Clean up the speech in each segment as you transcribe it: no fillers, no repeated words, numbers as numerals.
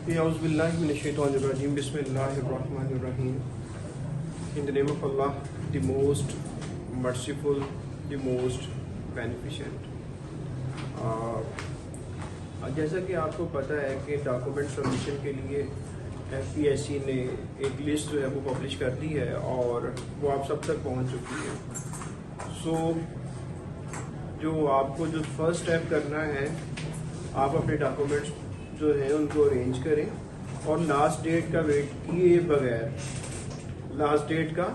Bismillahirrahmanirrahim. In the name of Allah, the most merciful, the most beneficent. जैसा कि आपको पता है कि डॉक्यूमेंट सबमिशन के लिए FPSC ने एक लिस्ट जो है वो पब्लिश कर दी है और वो आप सब तक पहुंच चुकी है। सो जो आपको जो फर्स्ट स्टेप करना है, आप अपने डॉक्यूमेंट्स जो है उनको अरेंज करें और लास्ट डेट का वेट किए बगैर, लास्ट डेट का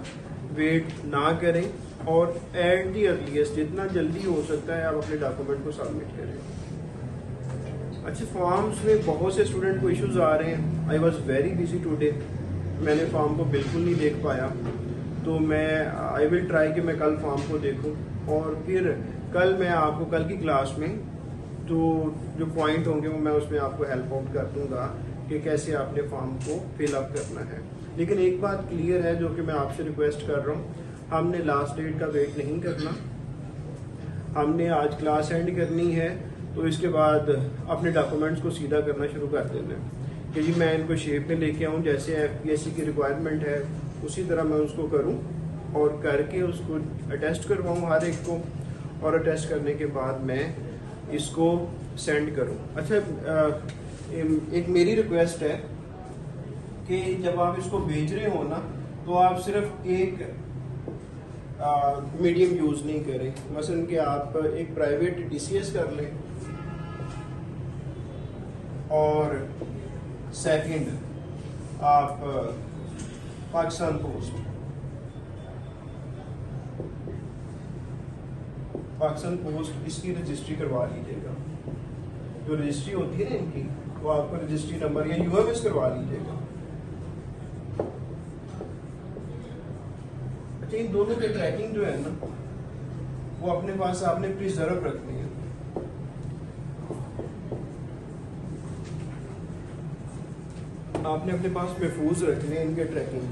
वेट ना करें और एट दी अर्लीस्ट जितना जल्दी हो सकता है आप अपने डॉक्यूमेंट को सबमिट करें। अच्छे फॉर्म्स में बहुत से स्टूडेंट को इश्यूज आ रहे हैं। I was very busy today, मैंने फॉर्म को बिल्कुल नहीं देख पाया, तो आई विल ट्राई कि मैं कल फॉर्म को देखूं और फिर कल मैं आपको कल की क्लास में जो पॉइंट होंगे वो मैं उसमें आपको हेल्प आउट कर दूंगा कि कैसे आपने फॉर्म को फिल अप करना है। लेकिन एक बात क्लियर है जो कि मैं आपसे रिक्वेस्ट कर रहा हूँ, हमने लास्ट डेट का वेट नहीं करना। हमने आज क्लास एंड करनी है तो इसके बाद अपने डॉक्यूमेंट्स को सीधा करना शुरू कर देना है कि जी मैं इनको शेप में लेके आऊँ, जैसे FPSC की रिक्वायरमेंट है उसी तरह मैं उसको करूँ और करके उसको अटेस्ट करवाऊँ हर एक को, और अटेस्ट करने के बाद मैं इसको सेंड करूं। अच्छा, एक मेरी रिक्वेस्ट है कि जब आप इसको भेज रहे हो ना तो आप सिर्फ एक मीडियम यूज नहीं करें। मसलन कि आप एक प्राइवेट TCS कर लें और सेकंड आप पाकिस्तान पोस्ट इसकी रजिस्ट्री करवा लीजिएगा। जो रजिस्ट्री होती है ना इनकी, वो आपको रजिस्ट्री नंबर या UMS करवा लीजिएगा। अच्छा, इन दोनों के ट्रैकिंग जो है ना वो अपने पास आपने प्रिजर्व रखनी है। आपने अपने पास महफूज रखने हैं इनके ट्रैकिंग।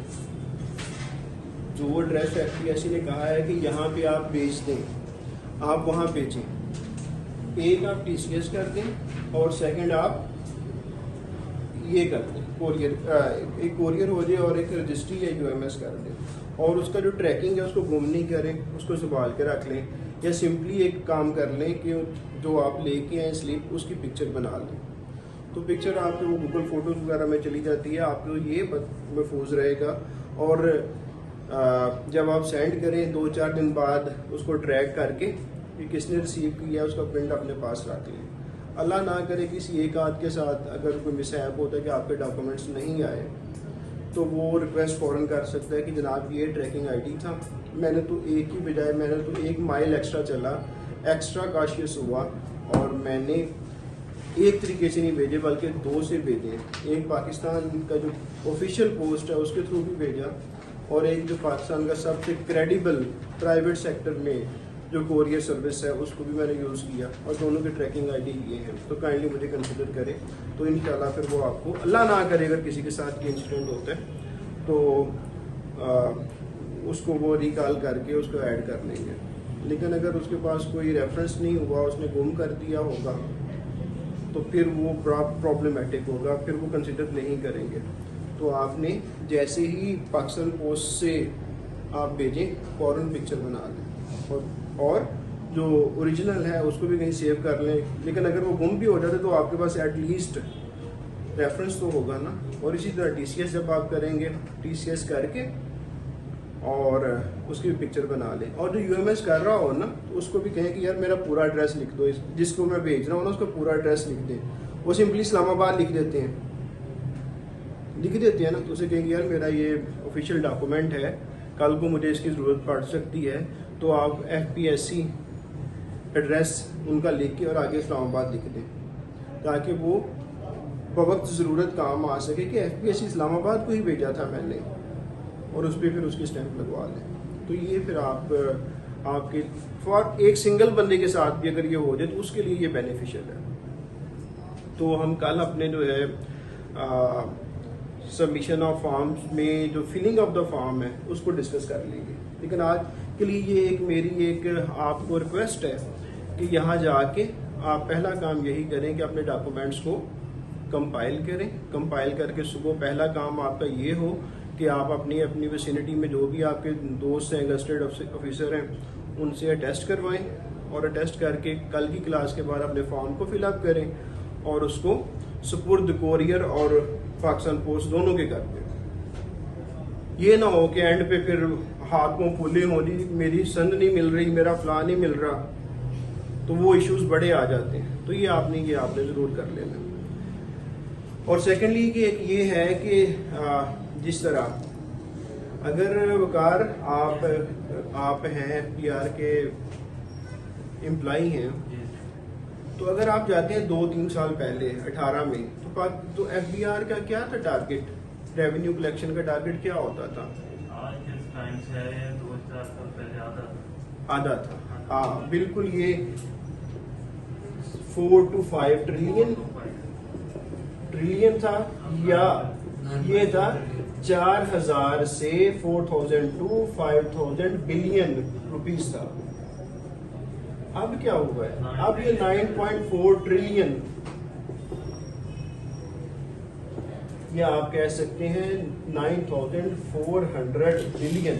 जो एड्रेस FPSC ने कहा है कि यहाँ पे आप भेज दें, आप वहाँ भेजें। एक आप TCS कर दें और सेकंड आप ये कर दें कोरियर, एक कोरियर हो जाए और एक रजिस्ट्री या UMS कर दें। और उसका जो ट्रैकिंग है उसको गुम नहीं करें, उसको संभाल के रख लें, या सिंपली एक काम कर लें कि जो आप लेके आए स्लिप उसकी पिक्चर बना लें। तो पिक्चर आपके वो गूगल फोटोज वगैरह में चली जाती है, आपको ये महफूज रहेगा। और जब आप सेंड करें 2-4 दिन बाद उसको ट्रैक करके कि किसने रिसीव किया उसका प्रिंट अपने पास रख लें। अल्लाह ना करे किसी एक आध के साथ अगर कोई मिसहैप होता है कि आपके डॉक्यूमेंट्स नहीं आए तो वो रिक्वेस्ट फ़ौरन कर सकता है कि जनाब ये ट्रैकिंग ID था, मैंने तो एक ही बजाय मैंने तो 1 माइल एक्स्ट्रा चला, एक्स्ट्रा काशियस हुआ और मैंने एक तरीके से नहीं भेजे बल्कि 2 से भेजे। एक पाकिस्तान का जो ऑफिशियल पोस्ट है उसके थ्रू भी भेजा और एक जो पाकिस्तान का सबसे क्रेडिबल प्राइवेट सेक्टर में जो कोरियर सर्विस है उसको भी मैंने यूज़ किया और दोनों के ट्रैकिंग ID ये हैं। तो काइंडली मुझे कंसिडर करें, तो इंशाल्लाह फिर वो आपको, अल्लाह ना करे अगर किसी के साथ ये इंसिडेंट होता है तो उसको वो रिकॉल करके उसको ऐड कर लेंगे। लेकिन अगर उसके पास कोई रेफरेंस नहीं हुआ, उसने गुम कर दिया होगा तो फिर वो प्रॉब्लमेटिक होगा, फिर वो कंसिडर नहीं करेंगे। तो आपने जैसे ही पाकिस्तान पोस्ट से आप भेजें फ़ौरन पिक्चर बना लें और जो ओरिजिनल है उसको भी कहीं सेव कर लें। लेकिन अगर वो गुम भी हो जाते तो आपके पास एटलीस्ट रेफरेंस तो होगा ना। और इसी तरह TCS जब आप करेंगे, TCS करके और उसकी भी पिक्चर बना लें। और जो UMS कर रहा हो ना तो उसको भी कहें कि यार मेरा पूरा एड्रेस लिख दो, जिसको मैं भेज रहा हूँ ना उसका पूरा एड्रेस लिख दें। वो सिंपली इस्लामाबाद लिख देते हैं ना, तो उसे कहेंगे यार मेरा ये ऑफिशियल डॉक्यूमेंट है, कल को मुझे इसकी ज़रूरत पड़ सकती है, तो आप FPSC एड्रेस उनका लिख के और आगे इस्लामाबाद लिख दें ताकि वो बवक्त ज़रूरत काम आ सके कि FPSC इस्लामाबाद को ही भेजा था मैंने, और उस पर फिर उसकी स्टैंप लगवा लें। तो ये फिर आपके फॉर एक सिंगल बंदे के साथ भी अगर ये हो जाए तो उसके लिए ये बेनिफिशियल है। तो हम कल अपने जो है सबमिशन ऑफ फॉर्म्स में जो फिलिंग ऑफ द फॉर्म है उसको डिस्कस कर लेंगे। लेकिन आज के लिए ये मेरी आपको रिक्वेस्ट है कि यहाँ जाके आप पहला काम यही करें कि अपने डॉक्यूमेंट्स को कंपाइल करें। कंपाइल करके सुबह पहला काम आपका ये हो कि आप अपनी अपनी विसिनिटी में जो भी आपके दोस्त हैं, गस्टेड ऑफिसर हैं, उनसे अटेस्ट करवाएं और अटेस्ट करके कल की क्लास के बाद अपने फॉर्म को फिलअप करें और उसको सुपुर्द कोरियर और पाकिस्तान पोस्ट दोनों के कर दें। ये ना हो कि एंड पे फिर हाथ में फूले हो जी, मेरी सनद नहीं मिल रही, मेरा फला नहीं मिल रहा, तो वो इश्यूज बड़े आ जाते हैं। तो ये आपने जरूर कर लेना। और सेकेंडली कि एक ये है कि जिस तरह अगर वकार आप हैं PR के एम्प्लॉई हैं, तो अगर आप जाते हैं 2-3 साल पहले 18 में तो FBR का क्या था टारगेट, रेवेन्यू कलेक्शन का टारगेट क्या होता था? आज के टाइम से 2-4 साल पहले आधा था। हाँ बिल्कुल, ये 4 to 5 ट्रिलियन था, या ये था 4000 से 4000 to 5000 बिलियन रुपीस था। अब क्या हुआ है? अब ये 9.4 ट्रिलियन, या आप कह सकते हैं 9400 बिलियन,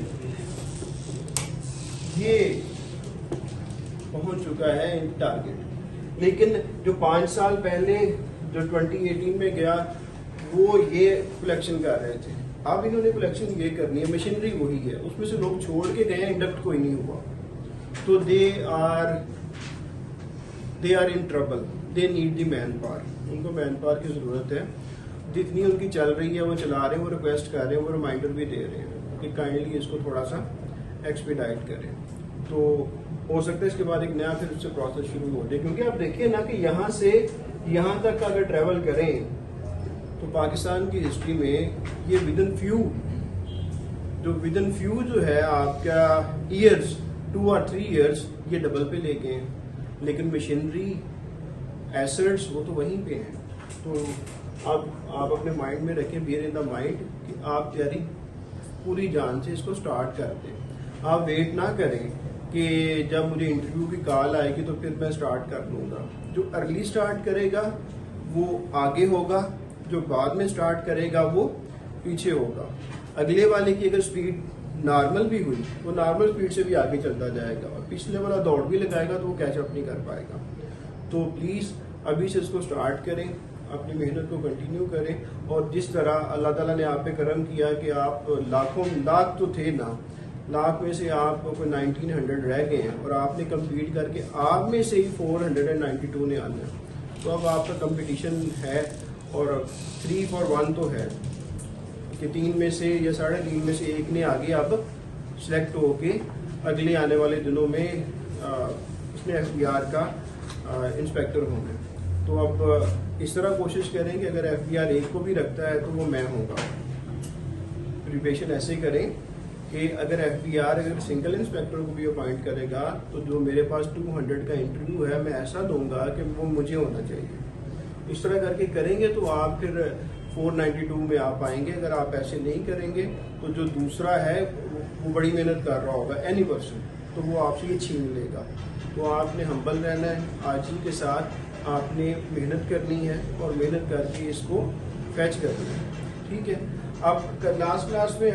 ये पहुंच चुका है इन टारगेट। लेकिन जो 5 साल पहले जो 2018 में गया, वो ये कलेक्शन कर रहे थे। अब इन्होंने कलेक्शन ये करनी है, मशीनरी वही है, उसमें से लोग छोड़ के गए, इंडक्ट कोई नहीं हुआ, तो they are in trouble, they need the manpower, उनको मैन पावर की जरूरत है। जितनी उनकी चल रही है वो चला रहे हैं, वो रिक्वेस्ट कर रहे हैं, वो रिमाइंडर भी दे रहे हैं कि काइंडली इसको थोड़ा सा एक्सपीडाइट करें। तो हो सकता है इसके बाद एक नया फिर उससे प्रोसेस शुरू हो जाए, क्योंकि आप देखिए ना कि यहाँ से यहाँ तक अगर ट्रेवल करें तो पाकिस्तान की हिस्ट्री में ये विदिन फ्यू जो है आपका ईयर्स 2 or 3 years ये डबल पे ले गए हैं, लेकिन मशीनरी एसेट्स वो तो वहीं पे हैं। तो अब आप अपने माइंड में रखें, बियर इन द माइंड, कि आप तैयारी पूरी जान से इसको स्टार्ट कर दें। आप वेट ना करें कि जब मुझे इंटरव्यू की कॉल आएगी तो फिर मैं स्टार्ट कर लूँगा। जो अर्ली स्टार्ट करेगा वो आगे होगा, जो बाद में स्टार्ट करेगा वो पीछे होगा। अगले वाले की अगर स्पीड नॉर्मल भी हुई, वो नॉर्मल स्पीड से भी आगे चलता जाएगा, और पिछले वाला दौड़ भी लगाएगा तो वो कैचअप नहीं कर पाएगा। तो प्लीज़ अभी से इसको स्टार्ट करें, अपनी मेहनत को कंटिन्यू करें, और जिस तरह अल्लाह ताला ने आप पे करम किया कि आप लाख तो थे ना, लाख में से आप कोई 1900 रह गए हैं, और आपने कंप्लीट करके आप में से ही 492 ने आना है। तो अब आपका कंपटीशन है, और 3 for 1 तो है कि 3 में से या 3.5 में से एक ने आगे अब सिलेक्ट होके अगले आने वाले दिनों में इसने FBR का इंस्पेक्टर होना है। तो अब इस तरह कोशिश करें कि अगर FBR एक को भी रखता है तो वो मैं होगा। प्रिपरेशन ऐसे करें कि अगर FBR अगर सिंगल इंस्पेक्टर को भी अपॉइंट करेगा तो जो मेरे पास 200 का इंटरव्यू है मैं ऐसा दूंगा कि वो मुझे होना चाहिए। इस तरह करके करेंगे तो आप फिर 492 में आप आएंगे। अगर आप ऐसे नहीं करेंगे तो जो दूसरा है वो बड़ी मेहनत कर रहा होगा, एनी पर्सन, तो वो आपसे ये छीन लेगा। तो आपने हम्बल रहना है, आजी के साथ आपने मेहनत करनी है, और मेहनत करके इसको फैच करना है। ठीक है। अब लास्ट क्लास में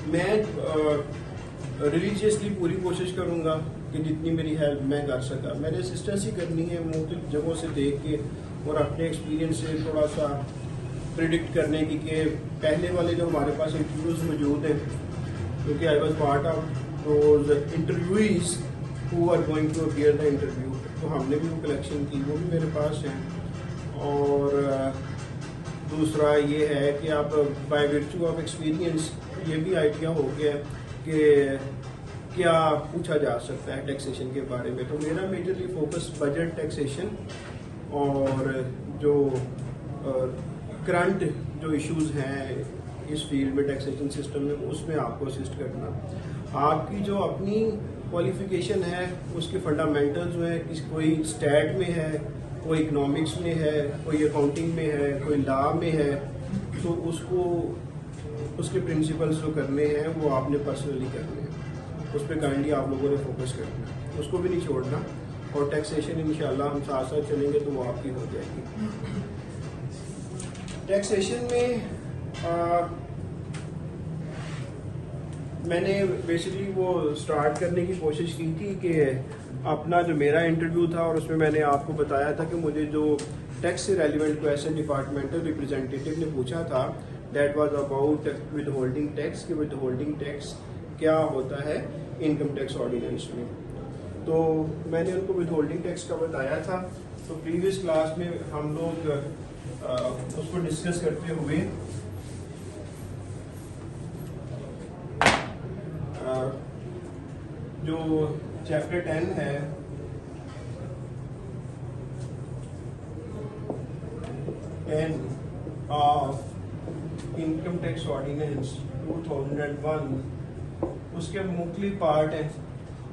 मैं रिलीजियसली पूरी कोशिश करूँगा कि जितनी मेरी हेल्प मैं कर सका। मैंने असिस्टेंसी करनी है मुख्तलिफ जगहों से देख के, और अपने एक्सपीरियंस से थोड़ा सा प्रिडिक्ट करने की कि पहले वाले जो हमारे पास इंटरव्यूज मौजूद हैं, क्योंकि I was part of those interviews who are going to appear the interview, तो हमने भी वो कलेक्शन की, वो भी मेरे पास हैं। और दूसरा ये है कि आप बाय वर्च्यू ऑफ एक्सपीरियंस ये भी आइडिया हो गया कि क्या पूछा जा सकता है टैक्सेशन के बारे में। तो मेरा मेजरली फोकस बजट, टैक्सेशन और जो करंट जो इश्यूज हैं इस फील्ड में टैक्सेशन सिस्टम में, उसमें आपको असिस्ट करना। आपकी जो अपनी क्वालिफिकेशन है उसके फंडामेंटल्स हैं, कोई स्टैट में है, कोई इकोनॉमिक्स में है, कोई अकाउंटिंग में है, कोई लॉ में है, तो उसके प्रिंसिपल्स जो करने हैं वो आपने पर्सनली करने हैं। उस पर काइंडली आप लोगों ने फोकस करना है, उसको भी नहीं छोड़ना। और टैक्सेशन इंशाल्लाह हम साथ साथ चलेंगे तो वो आपकी हो जाएगी। टैक्सेशन में मैंने बेसिकली वो स्टार्ट करने की कोशिश की थी कि अपना जो मेरा इंटरव्यू था और उसमें मैंने आपको बताया था कि मुझे जो टैक्स से रेलिवेंट क्वेश्चन डिपार्टमेंटल रिप्रेजेंटेटिव ने पूछा था that was about with holding tax कि विद होल्डिंग टैक्स क्या होता है इनकम टैक्स ऑर्डिनेंस में। तो मैंने उनको विद होल्डिंग टैक्स का बताया था। तो प्रीवियस क्लास में हम लोग उसको डिस्कस करते हुए जो चैप्टर 10 है ऑफ इनकम टैक्स ऑर्डिनेंस 2001 उसके मुख्तलिफ पार्ट हैं।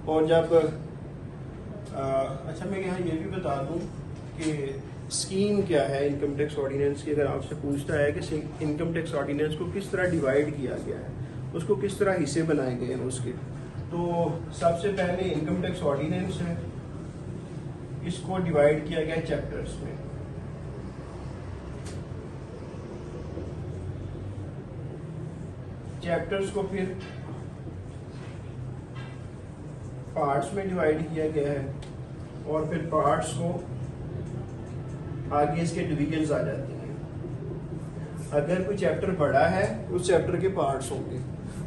और जब अच्छा मैं यहाँ ये भी बता दूँ कि स्कीम क्या है इनकम टैक्स ऑर्डिनेंस की। अगर आपसे पूछता है कि इनकम टैक्स ऑर्डिनेंस को किस तरह डिवाइड किया गया है, उसको किस तरह हिस्से बनाए गए हैं उसके, तो सबसे पहले इनकम टैक्स ऑर्डिनेंस है, इसको डिवाइड किया गया चैप्टर्स में। चैप्टर्स को फिर पार्ट्स में डिवाइड किया गया है और फिर पार्ट्स को आगे इसके डिविजन्स आ जाती हैं। अगर कोई चैप्टर बड़ा है उस चैप्टर के पार्ट्स होंगे,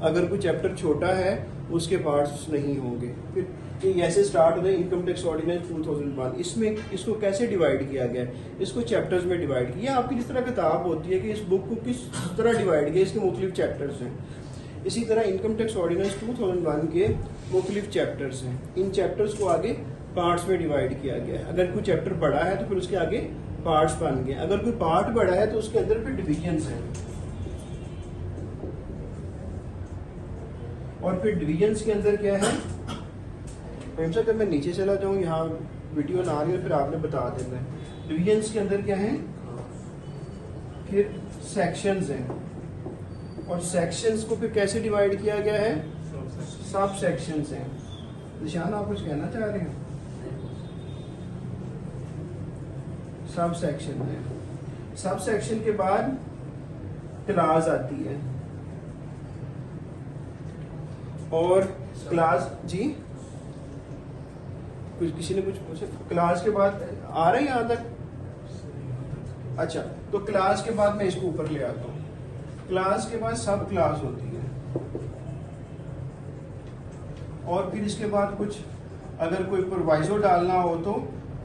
अगर कोई चैप्टर छोटा है उसके पार्ट्स नहीं होंगे। फिर ये ऐसे स्टार्ट होता है इनकम टैक्स ऑर्डिनेंस 2001। इसमें इसको कैसे डिवाइड किया गया है, इसको चैप्टर्स में डिवाइड किया। आपकी जिस तरह किताब होती है कि इस बुक को किस तरह डिवाइड किया, इसके मुख्तलिफ चैप्टर्स हैं। इसी तरह इनकम टैक्स ऑर्डिनेंस 2001 के मुख्तलिफ चैप्टर्स हैं। इन चैप्टर्स को आगे पार्ट्स में डिवाइड किया गया है। अगर कोई चैप्टर बड़ा है तो फिर उसके आगे पार्ट्स बन गए। अगर कोई पार्ट बड़ा है तो उसके अंदर फिर डिविजन्स हैं। और फिर डिविजन्स के अंदर क्या है, जब मैं नीचे चला जाऊँ, यहाँ वीडियो ना आ रही है फिर आपने बता देना है। डिविजन्स के अंदर क्या है, फिर सेक्शंस हैं और सेक्शंस को फिर कैसे डिवाइड किया गया है, सब सेक्शंस हैं। निशान आप कुछ कहना चाह रहे हैं? सब सेक्शन है। सब सेक्शन के बाद क्लास आती है और क्लास जी कुछ किसी ने कुछ पूछा, क्लास के बाद आ रहा है यहाँ तक? अच्छा, तो क्लास के बाद मैं इसको ऊपर ले आता हूँ। क्लास के बाद सब क्लास होती है और फिर इसके बाद कुछ अगर कोई प्रोवाइजो डालना हो तो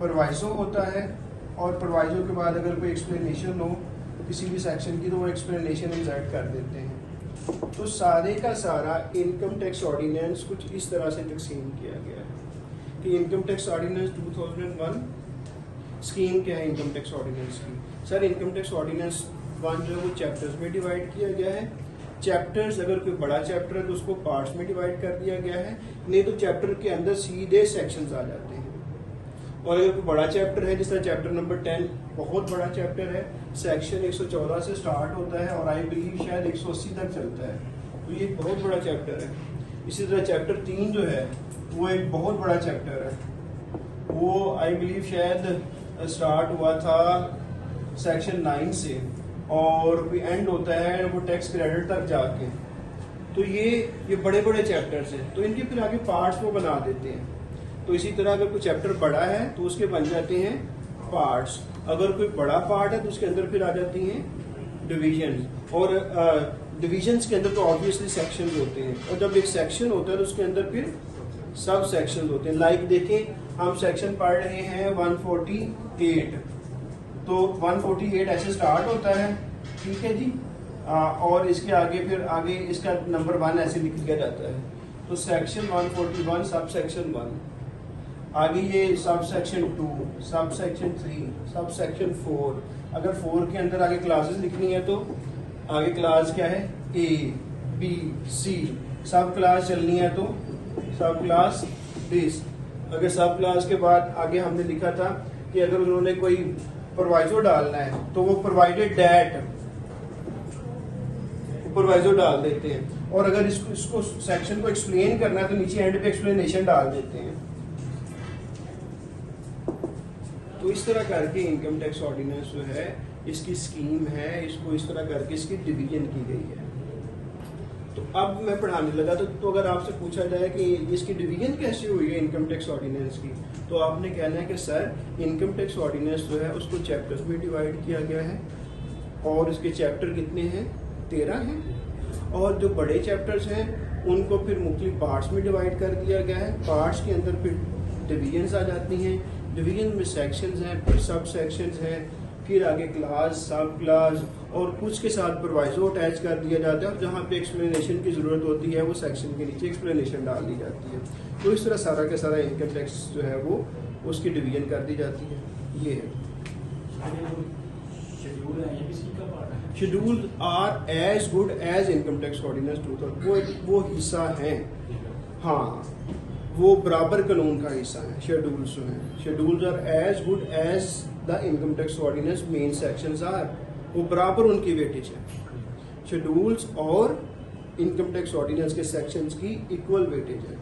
प्रोवाइजो होता है और प्रोवाइजो के बाद अगर कोई एक्सप्लेनेशन हो किसी भी सेक्शन की तो वो एक्सप्लेनेशन इंसर्ट कर देते हैं। तो सारे का सारा इनकम टैक्स ऑर्डिनेंस कुछ इस तरह से तकसीम किया गया है कि इनकम टैक्स ऑर्डिनेंस 2001 स्कीम क्या है इनकम टैक्स ऑर्डिनेंस की। सर इनकम टैक्स ऑर्डिनेंस 1 जो है वो चैप्टर्स में डिवाइड किया गया है। चैप्टर्स अगर कोई बड़ा चैप्टर है तो उसको पार्ट्स में डिवाइड कर दिया गया है, नहीं तो चैप्टर के अंदर सीधे सेक्शंस आ जाते हैं। और अगर कोई बड़ा चैप्टर है, जिस तरह चैप्टर नंबर 10 बहुत बड़ा चैप्टर है, सेक्शन 114 से स्टार्ट होता है और आई बिलीव शायद 180 तक चलता है, तो ये एक बहुत बड़ा चैप्टर है। इसी तरह चैप्टर 3 जो है वो एक बहुत बड़ा चैप्टर है, वो आई बिलीव शायद स्टार्ट हुआ था सेक्शन 9 से और एंड होता है वो टैक्स क्रेडिट तक जाके। तो ये बड़े बड़े चैप्टर्स हैं, तो इनके फिर आगे पार्ट्स वो बना देते हैं। तो इसी तरह अगर कोई चैप्टर बड़ा है तो उसके बन जाते हैं पार्ट्स। अगर कोई बड़ा पार्ट है तो उसके अंदर फिर आ जाती हैं डिवीजन, और डिवीजन्स के अंदर तो ऑब्वियसली सेक्शंस होते हैं, और जब एक सेक्शन होता है तो उसके अंदर फिर सब सेक्शंस होते हैं। लाइक देखें, हम सेक्शन पढ़ रहे हैं 148, तो 148 ऐसे स्टार्ट होता है, ठीक है जी। और इसके आगे फिर आगे इसका नंबर 1 ऐसे लिख दिया जाता है। तो सेक्शन 141 सब सेक्शन 1, आगे ये sub section 2, sub section 3, sub section 4। अगर 4 के अंदर आगे क्लासेस लिखनी है तो आगे क्लास क्या है, A, B, C। सब क्लास चलनी है तो सब क्लास दिस। अगर सब क्लास के बाद आगे हमने लिखा था कि अगर उन्होंने कोई प्रोवाइजो डालना है तो वो प्रोवाइडेड डैट प्रोवाइजो डाल देते हैं, और अगर इसको सेक्शन को एक्सप्लेन करना है तो नीचे एंड पे एक्सप्लेनेशन डाल देते हैं। इस तरह करके इनकम टैक्स ऑर्डिनेंस जो है इसकी स्कीम है, इसको इस तरह करके इसकी डिवीजन की गई है। तो अब मैं पढ़ाने लगा तो अगर आपसे पूछा जाए कि इसकी डिवीजन कैसे हुई है इनकम टैक्स ऑर्डिनेंस की, तो आपने कहना है कि सर इनकम टैक्स ऑर्डिनेंस जो है उसको चैप्टर्स में डिवाइड किया गया है और इसके चैप्टर कितने हैं, 13 हैं, और जो बड़े चैप्टर्स हैं उनको फिर मुख्तलिफ पार्ट्स में डिवाइड कर दिया गया है। पार्ट्स के अंदर फिर डिवीजन्स आ जाती हैं, डिवीजन में सेक्शंस हैं, फिर सब सेक्शंस हैं, फिर आगे क्लास, सब क्लास और कुछ के साथ प्रोवाइजो अटैच कर दिया जाता है और जहाँ पे एक्सप्लेनेशन की ज़रूरत होती है वो सेक्शन के नीचे एक्सप्लेनेशन डाल दी जाती है। तो इस तरह सारा का सारा इनकम टैक्स जो है वो उसकी डिवीजन कर दी जाती है। ये है schedule are as good as income tax ordinance 2000, वो हिस्सा है, हाँ वो बराबर कानून का हिस्सा है। शेड्यूल्स जो हैं, schedules are as good as the income tax ordinance main sections are, वो बराबर उनकी वेटेज है। शेड्यूल्स और इनकम टैक्स ऑर्डिनेंस के सेक्शंस की इक्वल वेटेज है।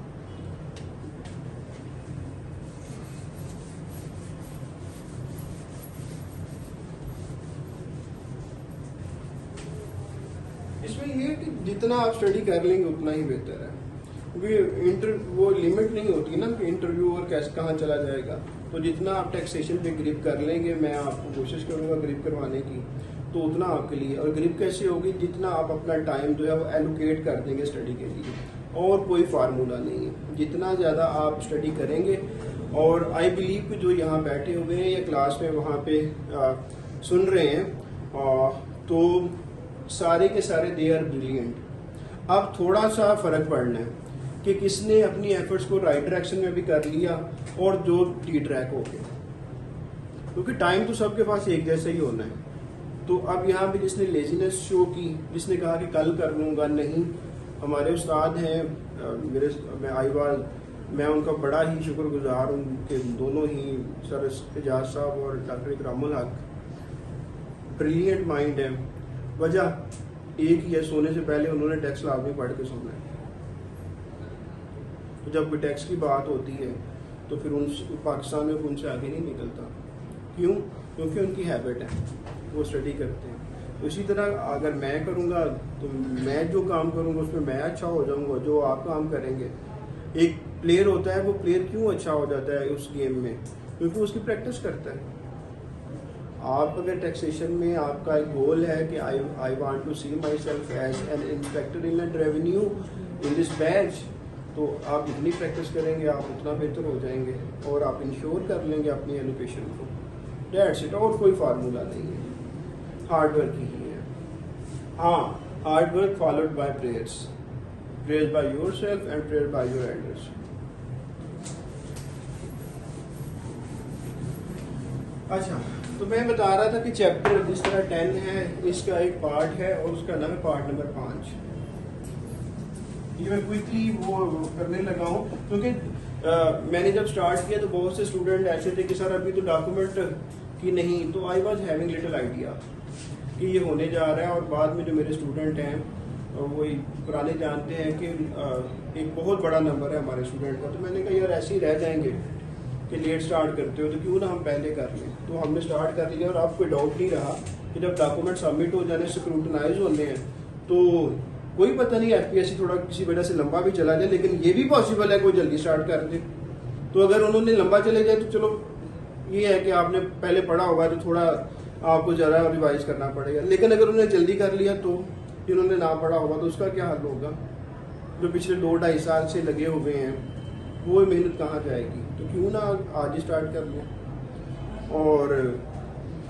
इसमें ये कि जितना आप स्टडी कर लेंगे उतना ही बेहतर है, क्योंकि वो लिमिट नहीं होती ना कि इंटरव्यू और कैसे कहाँ चला जाएगा। तो जितना आप टैक्सेशन पे ग्रिप कर लेंगे, मैं आपको कोशिश करूंगा ग्रिप करवाने की, तो उतना आपके लिए। और ग्रिप कैसे होगी, जितना आप अपना टाइम जो है वो एलोकेट कर देंगे स्टडी के लिए, और कोई फार्मूला नहीं है। जितना ज़्यादा आप स्टडी करेंगे, और आई बिलीव कि जो यहाँ बैठे हुए हैं या क्लास में वहाँ पे सुन रहे हैं, तो सारे के सारे दे आर ब्रिलियंट। अब थोड़ा सा फ़र्क पड़ना है कि किसने अपनी एफर्ट्स को राइट डायरेक्शन में भी कर लिया और जो टी ट्रैक हो गया, क्योंकि टाइम तो सबके पास एक जैसा ही होना है। तो अब यहाँ पे जिसने लेजीनेस शो की, जिसने कहा कि कल कर लूँगा, नहीं, हमारे उस्ताद हैं मैं उनका बड़ा ही शुक्रगुजार हूँ कि दोनों ही सर एजाज साहब और डॉक्टर इकरामुल हक ब्रिलियंट माइंड है। वजह एक ही है, सोने से पहले उन्होंने टैक्स लाजमी पढ़ के सोना है। तो जब कोई टैक्स की बात होती है तो फिर पाकिस्तान में उनसे आगे नहीं निकलता। क्यों? क्योंकि उनकी हैबिट है, वो स्टडी करते हैं। तो इसी तरह अगर मैं करूँगा तो मैं जो काम करूँगा उसमें मैं अच्छा हो जाऊँगा, जो आप काम करेंगे। एक प्लेयर होता है, वो प्लेयर क्यों अच्छा हो जाता है उस गेम में? क्योंकि उसकी प्रैक्टिस करता है। आप अगर टैक्सेशन में आपका एक गोल है कि I want to see myself as an inspector inland revenue in this batch, तो आप जितनी प्रैक्टिस करेंगे आप उतना बेहतर हो जाएंगे और आप इंश्योर कर लेंगे अपनी एलोकेशन को। दैट्स इट, और कोई फार्मूला नहीं है, हार्ड वर्क ही है। हाँ, hard work followed by prayers, prayers by yourself and prayer by your elders. अच्छा, तो मैं बता रहा था कि चैप्टर जिस तरह 10 है, इसका एक पार्ट है और उसका नाम है पार्ट नंबर 5। ये मैं क्विकली वो करने लगा हूँ, क्योंकि मैंने जब स्टार्ट किया तो बहुत से स्टूडेंट ऐसे थे कि सर अभी तो डॉक्यूमेंट की नहीं, तो I was having little idea कि ये होने जा रहा है। और बाद में जो मेरे स्टूडेंट हैं वो पुराने जानते हैं कि एक बहुत बड़ा नंबर है हमारे स्टूडेंट का। तो मैंने कहा यार ऐसे ही रह जाएंगे कि लेट स्टार्ट करते हो, तो क्यों ना हम पहले कर लें। तो हमने स्टार्ट कर लिया और अब कोई डाउट नहीं रहा कि जब डॉक्यूमेंट सबमिट हो जाने, स्क्रूटनाइज होने हैं, तो कोई पता नहीं एफपीएससी थोड़ा किसी वजह से लंबा भी चला जाए, लेकिन ये भी पॉसिबल है कोई जल्दी स्टार्ट कर दे। तो अगर उन्होंने लंबा चले जाए तो चलो ये है कि आपने पहले पढ़ा होगा तो थोड़ा आपको ज़रा रिवाइज करना पड़ेगा। लेकिन अगर उन्होंने जल्दी कर लिया तो जिन्होंने ना पढ़ा होगा तो उसका क्या हल होगा? जो पिछले 2-2.5 साल से लगे हुए हैं वो मेहनत कहाँ जाएगी? तो क्यों ना आज ही स्टार्ट कर लें। और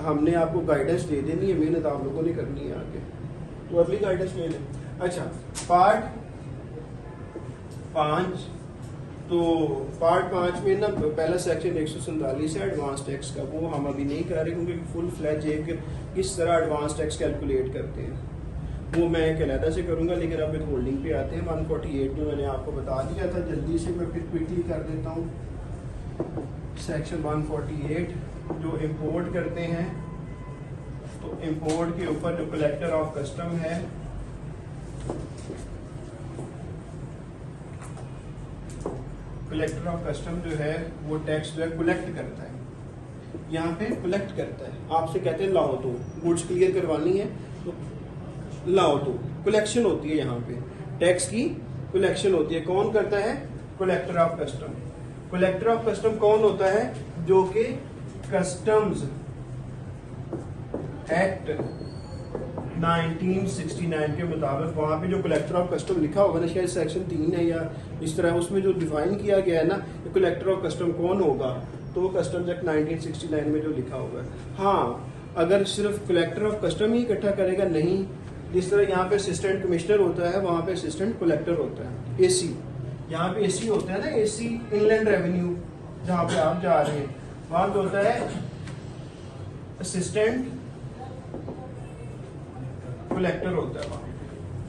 हमने आपको गाइडेंस दे देनी है, मेहनत आप लोगों ने करनी है आगे, तो अगली गाइडेंस ले लें। अच्छा, पार्ट 5, तो पार्ट 5 में ना पहला सेक्शन 147 है एडवांस टैक्स का, वो हम अभी नहीं कर रहे क्योंकि फुल फ्लैज एक किस तरह एडवांस टैक्स कैलकुलेट करते हैं वो मैं एक अलहदा से करूंगा। लेकिन अब विद होल्डिंग पे आते हैं। 148 में मैंने आपको बता दिया था, जल्दी से मैं फिर क्विकली कर देता हूँ। सेक्शन 148 जो इम्पोर्ट करते हैं, तो इम्पोर्ट के ऊपर जो कलेक्टर ऑफ कस्टम है, कलेक्टर ऑफ कस्टम जो है वो टैक्स जो है कलेक्ट करता है। यहाँ पे कलेक्ट करता है, आपसे कहते हैं लाओ तो गुड्स क्लियर करवानी है तो लाओ तो कलेक्शन होती है, यहाँ पे टैक्स की कलेक्शन होती है। कौन करता है? Collector of custom. Collector of custom कौन होता है? जो कि कस्टम्स एक्ट 1969 के मुताबिक वहाँ पे जो कलेक्टर ऑफ कस्टम लिखा होगा ना, शायद सेक्शन 3 है या इस तरह, उसमें जो डिफाइन किया गया है ना कलेक्टर ऑफ कस्टम कौन होगा, तो वो कस्टम्स एक्ट 1969 में जो लिखा होगा। हाँ, अगर सिर्फ कलेक्टर ऑफ कस्टम ही इकट्ठा करेगा नहीं, जिस तरह यहाँ पे असिस्टेंट कमिश्नर होता है, वहाँ पे असिस्टेंट कलेक्टर होता है, एसी। यहाँ पे एसी होता है ना, एसी इनलैंड रेवेन्यू, जहाँ पे आप जा रहे हैं वहाँ पे होता है असिस्टेंट कलेक्टर होता है,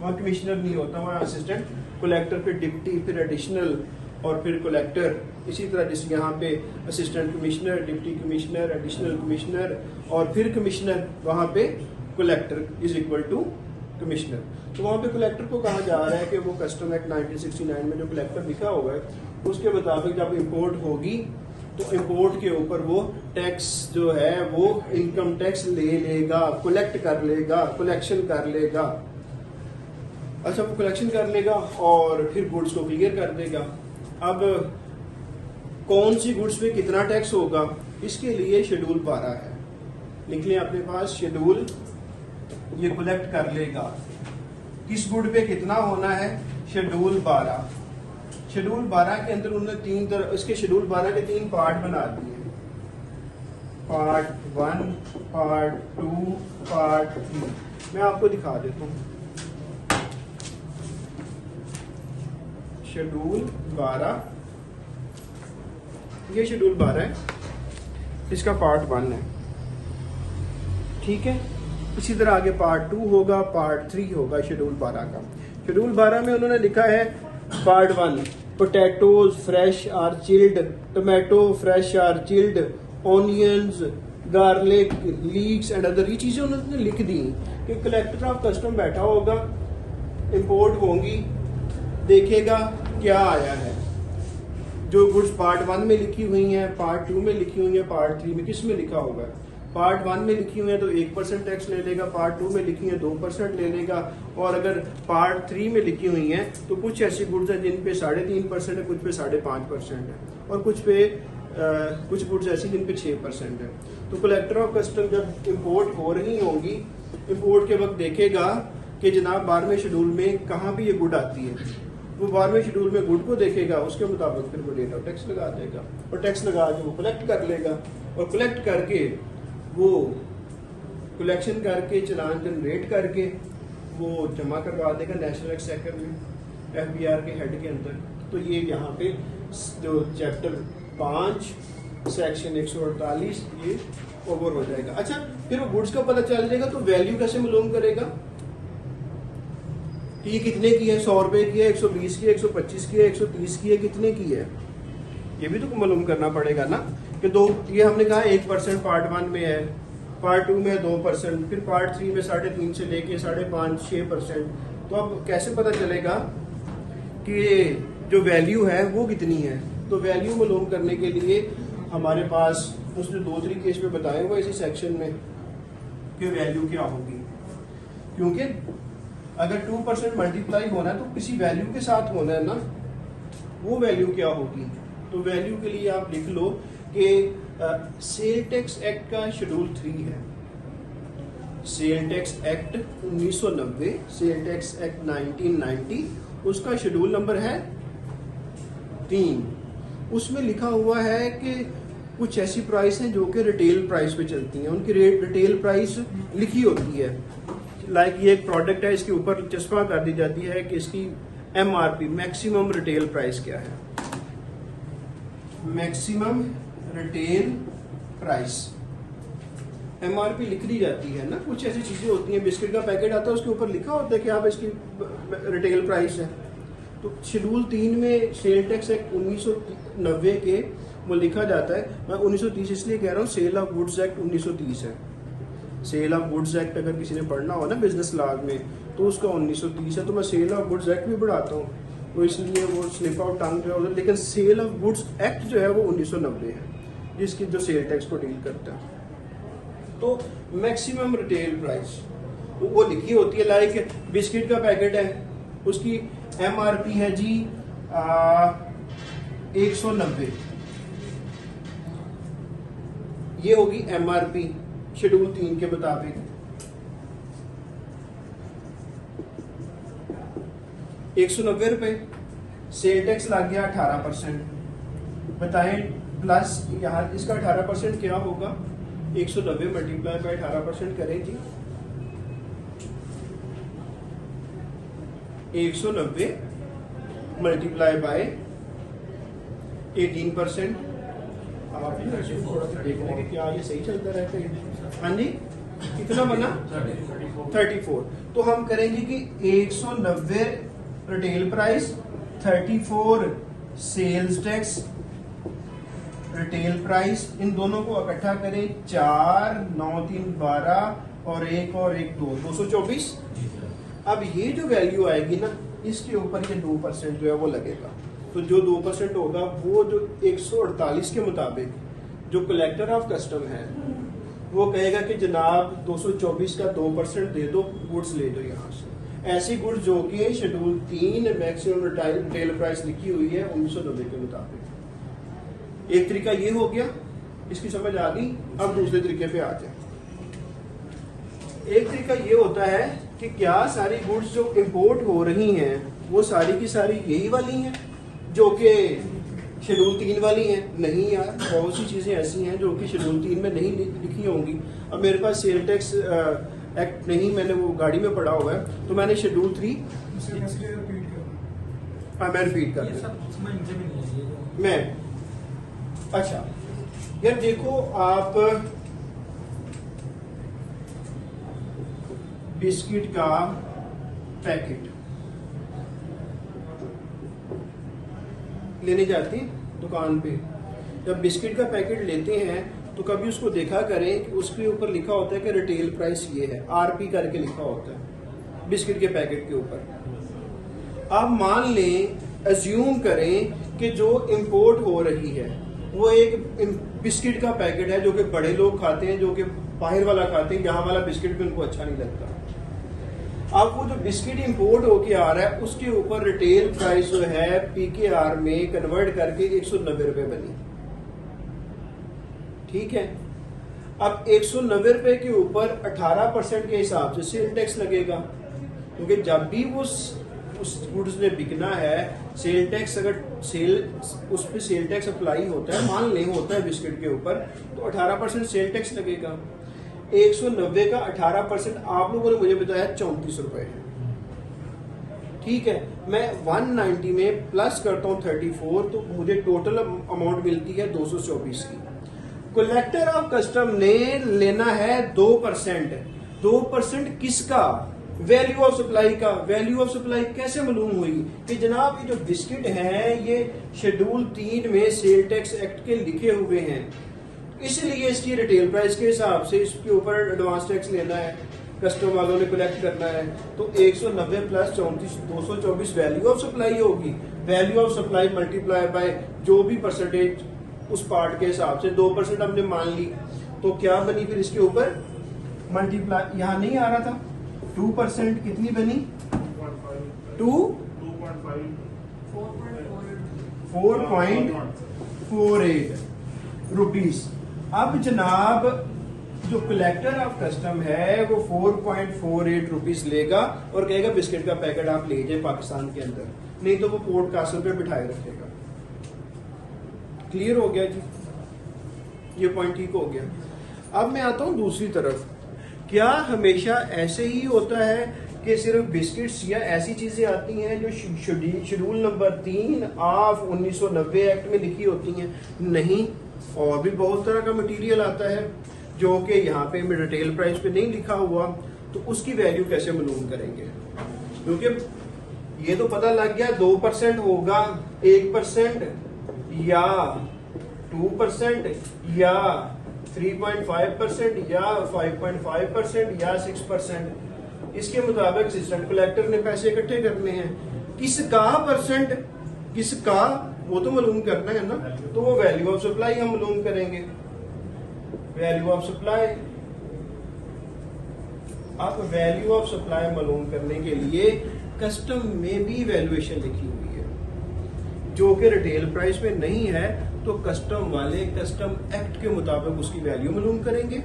वहाँ कमिश्नर नहीं होता, वहाँ असिस्टेंट कलेक्टर, फिर डिप्टी, फिर एडिशनल और फिर कलेक्टर। इसी तरह जैसे यहाँ पे assistant commissioner, deputy commissioner, additional commissioner और फिर कमिश्नर, वहाँ पे collector is equal to commissioner. तो वहाँ पे कलेक्टर को कहा जा रहा है कि वो कस्टम एक्ट 1969 में जो कलेक्टर लिखा हुआ है उसके मुताबिक जब इंपोर्ट होगी तो इंपोर्ट के ऊपर वो टैक्स जो है वो इनकम टैक्स ले लेगा, कलेक्ट कर लेगा, कलेक्शन कर लेगा। अच्छा, वो कलेक्शन कर लेगा और फिर गुड्स को क्लियर कर देगा। अब कौन सी गुड्स पे कितना टैक्स होगा, इसके लिए शेड्यूल 12 है, लिख लें अपने पास शेड्यूल। ये कलेक्ट कर लेगा किस गुड पे कितना होना है, शेड्यूल 12। शेड्यूल 12 के अंदर उन्होंने तीन तरह, इसके शेड्यूल 12 के 3 पार्ट बना दिए, पार्ट 1, पार्ट 2, पार्ट 3। मैं आपको दिखा देता हूँ। शेड्यूल 12, ये शेड्यूल 12 है, इसका पार्ट 1 है, ठीक है। इसी तरह आगे पार्ट 2 होगा, पार्ट 3 होगा शेड्यूल 12 का। शेड्यूल 12 में उन्होंने लिखा है part 1, potatoes fresh or chilled, tomato fresh or chilled, onions, garlic, leeks and other. ये चीजें उन्होंने लिख दी कि कलेक्टर ऑफ कस्टम बैठा होगा, इंपोर्ट होंगी, देखेगा क्या आया है। जो गुड्स पार्ट 1 में लिखी हुई हैं, पार्ट 2 में लिखी हुई हैं, पार्ट 3 में किस में लिखा होगा, पार्ट 1 में लिखी हुई है तो 1% टैक्स ले लेगा, पार्ट 2 में लिखी है 2% ले लेगा, और अगर पार्ट 3 में लिखी हुई है तो कुछ ऐसी गुड्स हैं जिन पे 3.5% है, कुछ पे 5.5% है, और कुछ गुड्स ऐसी जिन पे 6% है। तो कलेक्टर ऑफ कस्टम जब इंपोर्ट हो रही होगी, इंपोर्ट के वक्त देखेगा कि जनाब 12वें शेड्यूल में कहाँ पे ये गुड आती है, वो 12वें शेड्यूल में गुड को देखेगा, उसके मुताबिक फिर वो रेट ऑफ टैक्स लगा देगा, और टैक्स लगा के वो कलेक्ट कर लेगा, और कलेक्ट करके वो कलेक्शन करके चालान जनरेट करके वो जमा करवा देगा नेशनल एक्सचेकर में, FBR के हेड के अंदर। तो ये यहाँ पे जो चैप्टर 5 सेक्शन 148 ये ओवर हो जाएगा। अच्छा, फिर वो गुड्स का पता चल जाएगा तो वैल्यू कैसे मालूम करेगा कि ये कितने की है, 100 रुपए की है, 120 की है, 125 की है, 130 की है, कितने की है, ये भी तो मालूम करना पड़ेगा ना। कि दो, ये हमने कहा 1% पार्ट 1 में है, पार्ट 2 में 2%, फिर पार्ट 3 में 3.5 से लेके 5.5 6%। तो अब कैसे पता चलेगा कि जो वैल्यू है वो कितनी है। तो वैल्यू मालूम करने के लिए हमारे पास उसने 2 तरीके इसमें बताए हुए इसी सेक्शन में कि वैल्यू क्या होगी, क्योंकि अगर 2% मल्टीप्लाई होना है तो किसी वैल्यू के साथ होना है ना, वो वैल्यू क्या होगी। तो वैल्यू के लिए आप लिख लो कि सेल टैक्स एक्ट का शेड्यूल 3 है, sale tax act 1990, sale tax act 1990, उसका शेड्यूल नंबर है 3। उसमें लिखा हुआ है कि कुछ ऐसी प्राइस हैं जो कि रिटेल प्राइस पे चलती हैं, उनकी रिटेल प्राइस लिखी होती है। लाइक ये एक प्रोडक्ट है, इसके ऊपर चस्पा कर दी जाती है कि इसकी MRP मैक्सिमम रिटेल प्राइस क्या है, मैक्सिमम रिटेल प्राइस MRP लिख दी जाती है ना। कुछ ऐसी चीजें होती हैं, बिस्किट का पैकेट आता है उसके ऊपर लिखा होता है कि आप इसकी रिटेल प्राइस है। तो शेड्यूल 3 में सेल टैक्स एक्ट 1990 के वो लिखा जाता है। मैं 1930 इसलिए कह रहा हूँ, सेल ऑफ गुड्स एक्ट 1930 है। सेल ऑफ गुड्स एक्ट अगर किसी ने पढ़ना हो ना बिजनेस लॉ में तो उसका 1930 है। तो मैं सेल ऑफ गुड्स एक्ट भी पढ़ाता हूँ, तो इसलिए वो स्लिप आउट टंग जो है, लेकिन सेल ऑफ गुड्स एक्ट जो है वो 1990 है। जिसकी जो सेल टैक्स को डील करता है। तो मैक्सिमम रिटेल प्राइस वो लिखी होती है, लाइक बिस्किट का पैकेट है, उसकी MRP है जी 190, ये होगी MRP शेड्यूल 3 के मुताबिक। 190 रुपए, सेल टैक्स लग गया 18%। बताएं प्लस यहाँ इसका 18% क्या होगा? 190 मल्टीप्लाई बाय 18% करें जी, 190 मल्टीप्लाई बाय 18%। अब आप थोड़ा सा देख लें कि क्या ये सही चलता रहता है। हाँ जी, कितना बना? 34। तो हम करेंगे कि 190 retail price, 34 sales tax, retail price, इन दोनों को इकट्ठा करें, 4 9 3 12 और 1 2 224। अब ये जो वैल्यू आएगी ना, इसके ऊपर ये 2% जो है वो लगेगा। तो जो 2% होगा वो जो 148 के मुताबिक जो कलेक्टर ऑफ कस्टम है वो कहेगा कि जनाब 224 का 2% दे दो, गुड्स ले दो यहाँ से। ऐसी गुड्स जो कि शेड्यूल 3 मैक्सिमम रिटेल प्राइस लिखी हुई है 1990 के मुताबिक। एक तरीका ये हो गया, इसकी समझ आ गई। अब दूसरे तरीके पे आ जाए। एक तरीका ये होता है कि क्या सारी गुड्स जो इंपोर्ट हो रही हैं वो सारी की सारी यही वाली हैं जो कि शेड्यूल 3 वाली हैं? नहीं यार, बहुत सी चीजें ऐसी हैं जो कि शेड्यूल 3 में नहीं लिखी होंगी। अब मेरे पास सेल टैक्स एक्ट नहीं, मैंने वो गाड़ी में पढ़ा हुआ है, तो मैंने शेड्यूल 3 मैं रिपीट कर मैं अच्छा यार देखो, आप बिस्किट का पैकेट लेने जाते हैं दुकान पे। जब बिस्किट का पैकेट लेते हैं तो कभी उसको देखा करें कि उसके ऊपर लिखा होता है कि रिटेल प्राइस ये है, RP करके लिखा होता है बिस्किट के पैकेट के ऊपर। आप मान लें, अज्यूम करें कि जो इंपोर्ट हो रही है वो एक बिस्किट का पैकेट है जो कि बड़े लोग खाते हैं, जो कि बाहर वाला खाते हैं, यहाँ वाला बिस्किट भी उनको अच्छा नहीं लगता। अब वो जो बिस्किट इंपोर्ट होके आ रहा है उसके ऊपर रिटेल प्राइस जो है PKR में कन्वर्ट करके 190 रुपए बनी। ठीक है, अब 190 रुपए के ऊपर 18% के हिसाब से सेल टैक्स लगेगा, क्योंकि जब भी उस गुड्स ने बिकना है, सेल टैक्स अगर उस पे सेल टैक्स अप्लाई होता है, मान लें होता है बिस्किट के ऊपर, तो 18% सेल टैक्स लगेगा। 190 का 18% आप लोगों ने मुझे बताया 34 रुपए है। ठीक है, मैं 190 में प्लस करता हूं 34, तो मुझे टोटल अमाउंट मिलती है 224 की। कलेक्टर ऑफ कस्टम ने लेना है 2%। 2% किसका? वैल्यू ऑफ सप्लाई का। वैल्यू ऑफ सप्लाई कैसे मालूम हुई कि जनाब ये जो बिस्किट हैं ये शेड्यूल 3 में सेल टैक्स एक्ट के लिखे हुए हैं, इसलिए इसकी रिटेल प्राइस के हिसाब से इसके ऊपर एडवांस टैक्स लेना है, कस्टम वालों ने कलेक्ट करना है। तो 190 प्लस 34 224 वैल्यू ऑफ सप्लाई होगी। Value of supply multiply by जो भी परसेंटेज उस पार्ट के हिसाब से 2% हमने मान ली, तो क्या बनी फिर इसके ऊपर मल्टीप्लाई, यहाँ नहीं आ रहा था 2%, कितनी बनी? 4.48 रुपीस। अब जनाब जो कलेक्टर ऑफ कस्टम है वो 4.48 रुपीस लेगा और कहेगा बिस्किट का पैकेट आप ले जाए पाकिस्तान के अंदर, नहीं तो वो पोर्ट कासल पे बिठाए रखेगा। क्लियर हो गया जी, ये पॉइंट ठीक हो गया। अब मैं आता हूं दूसरी तरफ। क्या हमेशा ऐसे ही होता है कि सिर्फ बिस्किट्स या ऐसी चीजें आती हैं जो शेड्यूल नंबर 3 ऑफ 1990 एक्ट में लिखी होती हैं? नहीं, और भी बहुत तरह का मटेरियल आता है जो कि यहाँ पे रिटेल प्राइस पे नहीं लिखा हुआ, तो उसकी वैल्यू कैसे मालूम करेंगे? क्योंकि ये तो पता लग गया 2% होगा, 1% या 2% या 3.5% या 5.5% या 6%। इसके मुताबिक असिस्टेंट कलेक्टर ने पैसे इकट्ठे करने हैं। किसका परसेंट, किसका वो तो मालूम करना है ना, तो वो वैल्यू ऑफ सप्लाई हम मालूम करेंगे। वैल्यू ऑफ सप्लाई, आप वैल्यू ऑफ सप्लाई मालूम करने के लिए कस्टम में भी वैल्यूएशन लिखी हुई है, जो कि रिटेल प्राइस में नहीं है, तो कस्टम वाले कस्टम एक्ट के मुताबिक उसकी वैल्यू मालूम करेंगे।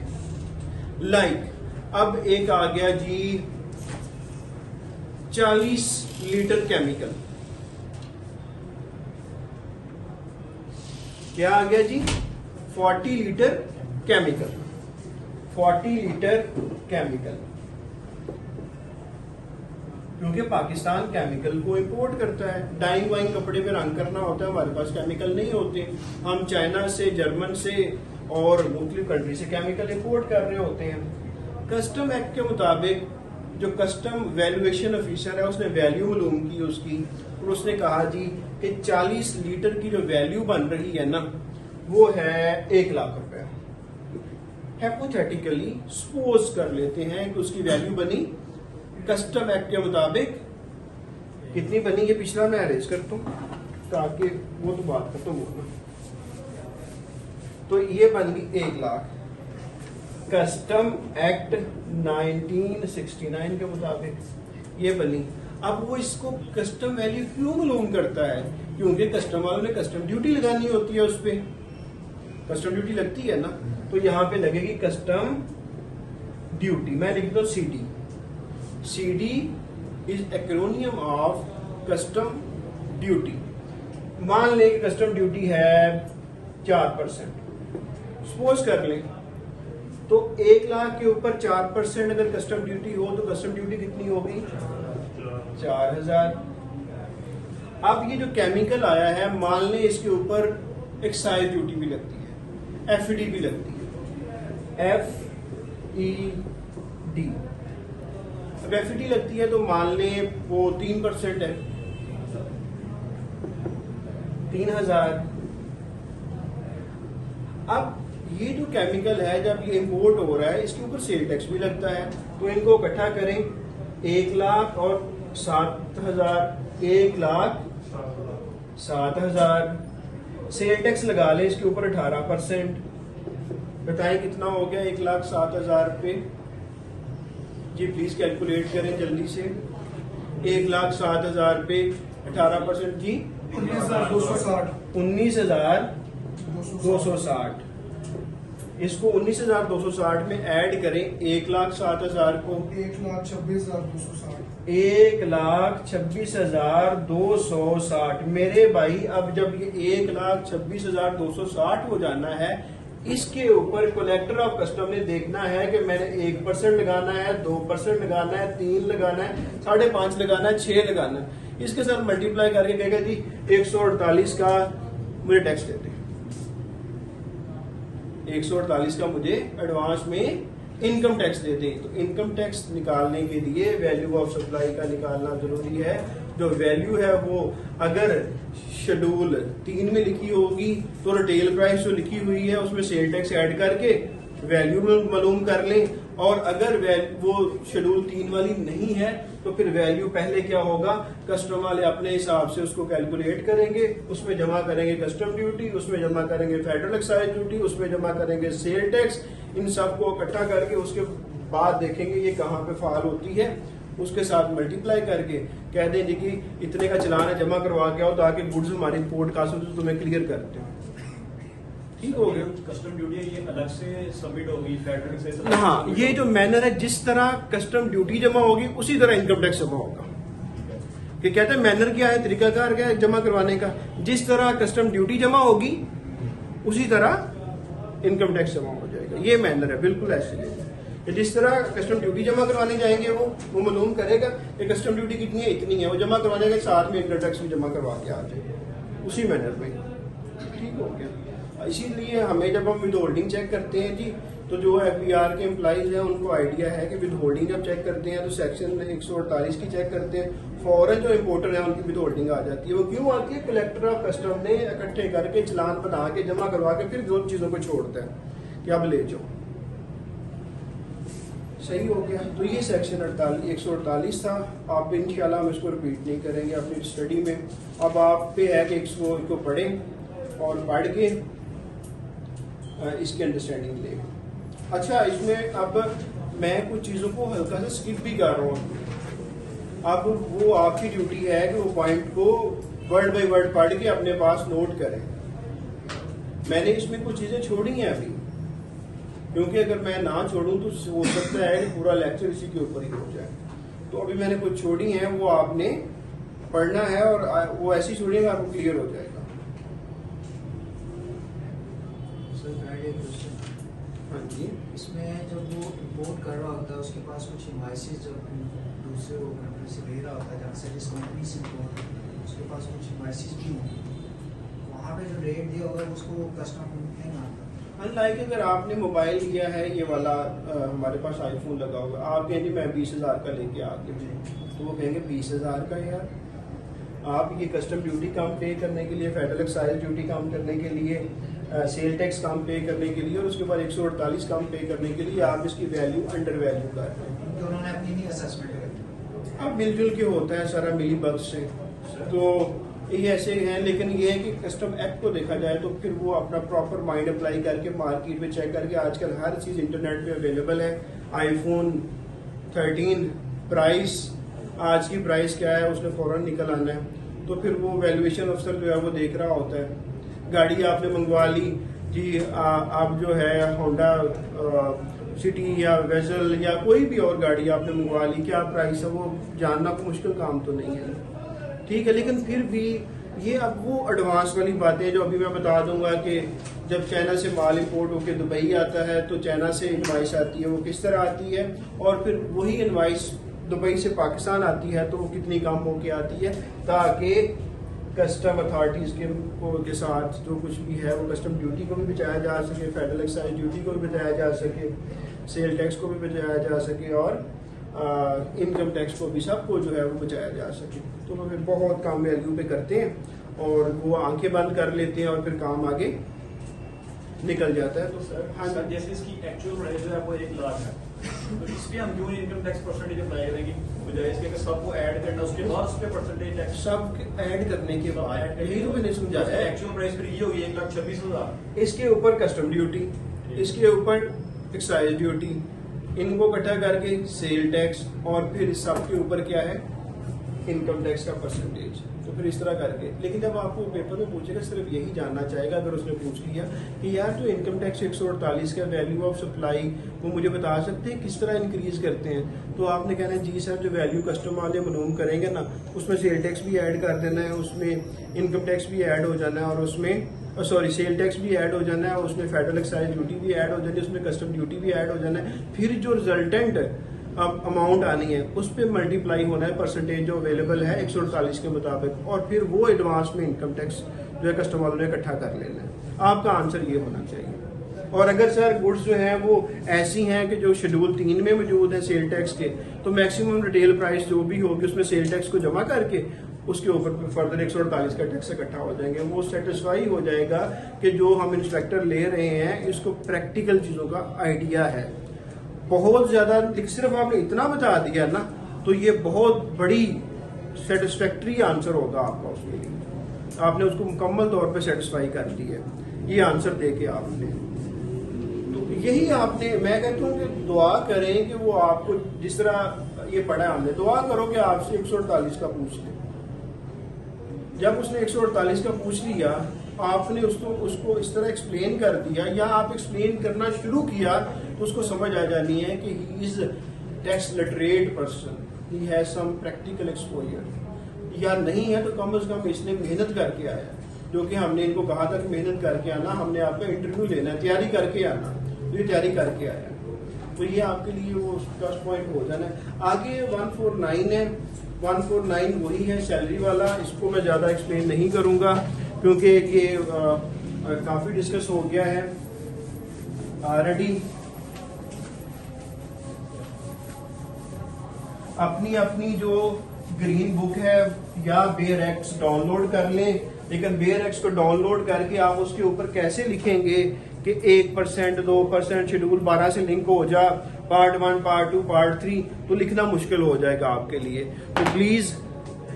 अब एक आ गया जी 40 लीटर केमिकल, क्या आ गया जी 40 लीटर केमिकल, 40 लीटर केमिकल, क्योंकि पाकिस्तान केमिकल को इंपोर्ट करता है। डाइंग वाइंग कपड़े पे रंग करना होता है, हमारे पास केमिकल नहीं होते, हम चाइना से, जर्मन से और मुख्तलिफ कंट्री से केमिकल इंपोर्ट कर रहे होते हैं। कस्टम एक्ट के मुताबिक जो कस्टम वैल्यूएशन ऑफिसर है उसने वैल्यू मालूम की उसकी, और उसने कहा जी कि 40 लीटर की जो वैल्यू बन रही है ना वो है 1 लाख रुपए। हाइपोथेटिकली सपोज कर लेते हैं कि उसकी वैल्यू बनी कस्टम एक्ट के मुताबिक कितनी बनी, ये पिछला मैं अरेंज करता हूं ताकि वो तो बात खत्म हो ना। तो ये बन गई 1 लाख कस्टम एक्ट 1969 के मुताबिक ये बनी। अब वो इसको कस्टम वैल्यू क्यों मालूम करता है, क्योंकि कस्टम वालों ने कस्टम ड्यूटी लगानी होती है, उस पर कस्टम ड्यूटी लगती है ना, तो यहां पे लगेगी कस्टम ड्यूटी। मैं लिख दो CD। CD is acromion of custom duty. मान लें कि कस्टम ड्यूटी है 4%, सपोज कर लें, तो 1 लाख के ऊपर 4% अगर कस्टम ड्यूटी हो तो कस्टम ड्यूटी कितनी होगी 4000। अब ये जो केमिकल आया है, मान लें इसके ऊपर एक्साइज ड्यूटी भी लगती है, FED भी लगती है, FED। अब FED लगती है तो मान लें वो 3% है, 3000। अब ये जो केमिकल है जब ये इंपोर्ट हो रहा है इसके ऊपर सेल टैक्स भी लगता है, तो इनको इकट्ठा करें 1 लाख और 7000, 1 लाख 7000, सेल टैक्स लगा लें इसके ऊपर 18%। बताएं कितना हो गया 1,07,000 पे जी, प्लीज कैलकुलेट करें जल्दी से। 1,07,000 पे 18% जी 19,260। इसको 19,260 में ऐड करें 1,07,000 को, 1,26,260। 1,26,260 मेरे भाई। अब जब ये 1,26,260 हो जाना है, इसके ऊपर कलेक्टर ऑफ कस्टम ने देखना है कि मैंने 1% लगाना है, 2% लगाना है, 3 लगाना है, 5.5 लगाना है, 6 लगाना है। इसके साथ मल्टीप्लाई करके कहेगा जी 148 का मुझे टैक्स देते हैं, 148 का मुझे एडवांस में इनकम टैक्स दे दें। तो इनकम टैक्स निकालने के लिए वैल्यू ऑफ सप्लाई का निकालना जरूरी है। जो वैल्यू है वो अगर शेड्यूल 3 में लिखी होगी तो रिटेल प्राइस जो लिखी हुई है उसमें सेल टैक्स ऐड करके वैल्यू मालूम कर लें, और अगर वो शेड्यूल 3 वाली नहीं है तो फिर वैल्यू पहले क्या होगा, कस्टम वाले अपने हिसाब से उसको कैलकुलेट करेंगे, उसमें जमा करेंगे कस्टम ड्यूटी, उसमें जमा करेंगे फेडरल एक्साइज ड्यूटी, उसमें जमा करेंगे सेल टैक्स। इन सबको इकट्ठा करके उसके बाद देखेंगे ये कहाँ पे फाल होती है, उसके साथ मल्टीप्लाई करके कह दें जी कि इतने का चलान है, जमा करवा के आओ ताकि गुड्स हमारी इंपोर्ट का तुम्हें क्लियर करते हैं। ठीक हो गया। कस्टम ड्यूटी ये अलग से सबमिट होगी फेडरल से? हाँ, ये जो मैनर है, जिस तरह कस्टम ड्यूटी जमा होगी उसी तरह इनकम टैक्स जमा होगा। कि कहते हैं मैनर क्या है, तरीकाकार क्या है जमा करवाने का, जिस तरह कस्टम ड्यूटी जमा होगी उसी तरह इनकम टैक्स जमा हो जाएगा। ये मैनर है, बिल्कुल ऐसे ही जिस तरह कस्टम ड्यूटी जमा करवाने जाएंगे वो मालूम करेगा कि कस्टम ड्यूटी कितनी है, इतनी है, वो जमा करवाने के साथ में इनकम टैक्स भी जमा करवा के आ जाएगा उसी मैनर में। ठीक हो गया। इसीलिए हमें जब हम विद होल्डिंग चेक करते हैं जी, तो जो FBR के एम्प्लॉइज हैं उनको आइडिया है कि विद होल्डिंग जब चेक करते हैं तो सेक्शन 148 की चेक करते हैं, फौरन जो इम्पोर्टर है उनकी विद होल्डिंग आ जाती है। वो क्यों आती है, कलेक्टर ऑफ कस्टम ने इकट्ठे करके चलान बना के जमा करवा के फिर दो चीजों को छोड़ता है कि अब ले जाओ। सही हो गया। तो ये सेक्शन 148 था। आप इंशाल्लाह हम इसको रिपीट नहीं करेंगे अपनी स्टडी में। अब आप पे है कि इसको पढ़ें और पढ़ के इसकी अंडरस्टैंडिंग लें। अच्छा, इसमें अब मैं कुछ चीज़ों को हल्का सा स्किप भी कर रहा हूँ। अब वो आपकी ड्यूटी है कि वो पॉइंट को वर्ड बाय वर्ड पढ़ के अपने पास नोट करें। मैंने इसमें कुछ चीज़ें छोड़ी हैं अभी, क्योंकि अगर मैं ना छोड़ूं तो हो सकता है कि पूरा लेक्चर इसी के ऊपर ही हो जाए। तो अभी मैंने कुछ छोड़ी हैं, वो आपने पढ़ना है और वो ऐसी छोड़ी है आपको क्लियर हो जाएगा। हाँ जी, इसमें जब वो इम्पोर्ट कर रहा होता है उसके पास कुछ इनवाइसेस जब दूसरे कंट्री से ले रहा होता है, जहाँ से जिस कंपनी से इम्पोर्ट, उसके पास कुछ इनवाइसेस भी होंगे, वहाँ पे जो रेट दिया होगा उसको कस्टमर नहीं आता। अनलाइक अगर आपने मोबाइल लिया है ये वाला, हमारे पास आईफोन लगा होगा, आप कहेंगे मैं 20,000 का लेके आ गया, तो वो कहेंगे 20,000 का यार, आप ये कस्टम ड्यूटी कम पे करने के लिए, फेडरल एक्साइज ड्यूटी कम करने के लिए, सेल टैक्स कम पे करने के लिए और उसके बाद 148 कम पे करने के लिए आप इसकी वैल्यू अंडर वैल्यू कर रहे हैं। क्योंकि उन्होंने अपनी नहीं असेसमेंट करी। अब मिलजुल के होता है सारा मिली बग से, तो ये ऐसे हैं। लेकिन ये है कि कस्टम एक्ट को देखा जाए तो फिर वो अपना प्रॉपर माइंड अप्लाई करके मार्केट में चेक करके, आजकल हर चीज़ इंटरनेट पे अवेलेबल है। आईफोन 13 प्राइस, आज की प्राइस क्या है उसने फ़ौरन निकल आना है। तो फिर वो वैल्यूएशन अफसर जो है वो देख रहा होता है। गाड़ी आपने मंगवा ली जी, आप जो है होंडा सिटी या वेजल या कोई भी और गाड़ी आपने मंगवा ली, क्या प्राइस है वो जानना कोई मुश्किल काम तो नहीं है, ठीक है। लेकिन फिर भी ये अब वो एडवांस वाली बातें जो अभी मैं बता दूंगा कि जब चाइना से माल इंपोर्ट होकर दुबई आता है तो चाइना से इनवाइस आती है, वो किस तरह आती है, और फिर वही इनवाइस दुबई से पाकिस्तान आती है तो वो कितनी कम होके आती है, ताकि कस्टम अथॉरिटीज़ के साथ जो कुछ भी है वो कस्टम ड्यूटी को भी बचाया जा सके, फेडरल एक्साइज ड्यूटी को भी बचाया जा सके, सेल टैक्स को भी बचाया जा सके और इनकम टैक्स को भी, सबको जो है वो बचाया जा सके। तो वो फिर बहुत काम वैल्यू पे करते हैं और वो आंखें बंद कर लेते हैं और फिर काम आगे निकल जाता है। तो सर, हाँ सर, जैसे इसकी एक्चुअल प्राइस जो है वो 1 लाख है, तो इस पे हम क्यों इनकम टैक्स परसेंटेज अप्लाई करेंगे, बजाय इसके कि सबको ऐड करना, उसके बाद उस पे परसेंटेज टैक्स सब ऐड करने के बाद यही तो मैंने समझाया है। एक्चुअल प्राइस फिर ये होगी 1,26,000। इसके ऊपर कस्टम ड्यूटी, इसके ऊपर एक्साइज ड्यूटी, इनको इकट्ठा करके सेल टैक्स और फिर सबके ऊपर क्या है इनकम टैक्स का परसेंटेज। तो फिर इस तरह करके, लेकिन जब आपको पेपर में पूछेगा सिर्फ यही जानना चाहेगा, अगर उसने पूछ लिया कि यार जो इनकम टैक्स 148 का वैल्यू ऑफ सप्लाई वो मुझे बता सकते हैं किस तरह इंक्रीज करते हैं, तो आपने कहना है जी सर जो वैल्यू कस्टम वाले मालूम करेंगे ना उसमें सेल टैक्स भी ऐड कर देना है, उसमें इनकम टैक्स भी ऐड हो जाना है और उसमें सेल टैक्स भी ऐड हो जाना है, उसमें फेडरल एक्साइज ड्यूटी भी ऐड हो जानी है, उसमें कस्टम ड्यूटी भी ऐड हो जाना है। फिर जो रिजल्टेंट अमाउंट आनी है उस पर मल्टीप्लाई होना है परसेंटेज जो अवेलेबल है 148 के मुताबिक, और फिर वो एडवांस में इनकम टैक्स जो है कस्टम वालों ने इकट्ठा कर लेना है। आपका आंसर ये होना चाहिए। और अगर सर गुड्स जो हैं वो ऐसी हैं कि जो शेड्यूल 3 में मौजूद है सेल टैक्स के, तो मैक्सिमम रिटेल प्राइस जो भी होगी उसमें सेल टैक्स को जमा करके उसके ऊपर फर्दर 148 का टैक्स इकट्ठा हो जाएंगे। वो सेटिस्फाई हो जाएगा कि जो हम इंस्पेक्टर ले रहे हैं इसको प्रैक्टिकल चीज़ों का आइडिया है बहुत ज़्यादा। लेकिन सिर्फ आपने इतना बता दिया ना तो ये बहुत बड़ी सेटिस्फैक्ट्री आंसर होगा आपका उसके लिए। आपने उसको मुकम्मल तौर पे सेटिस्फाई कर दी है ये आंसर दे के आपने। तो यही आपने, मैं कहता हूँ कि दुआ करें कि वो आपको जिस तरह ये पढ़ा हमने, दुआ करो कि आपसे 148 का पूछ ले। जब उसने 148 का पूछ लिया आपने उसको इस तरह एक्सप्लेन कर दिया या आप एक्सप्लेन करना शुरू किया तो उसको समझ आ जानी है कि he is tax literate person, he has some practical exposure, या नहीं है तो कम से कम इसने मेहनत करके आया, जो कि हमने इनको कहा था कि मेहनत करके आना, हमने आपका इंटरव्यू लेना है, तैयारी करके आना, तो ये तैयारी करके आया। तो ये आपके लिए वो प्लस पॉइंट हो जाना है। आगे 149 है, 149 वही है सैलरी वाला, इसको मैं ज़्यादा एक्सप्लेन नहीं करूँगा क्योंकि ये काफ़ी डिस्कस हो गया है ऑलरेडी। अपनी अपनी जो ग्रीन बुक है या बेयर एक्ट्स डाउनलोड कर लें, लेकिन बेयर एक्ट्स को डाउनलोड करके आप उसके ऊपर कैसे लिखेंगे कि 1%, 2% शेड्यूल 12 से लिंक हो जा पार्ट 1, पार्ट 2, पार्ट 3, तो लिखना मुश्किल हो जाएगा आपके लिए। तो प्लीज,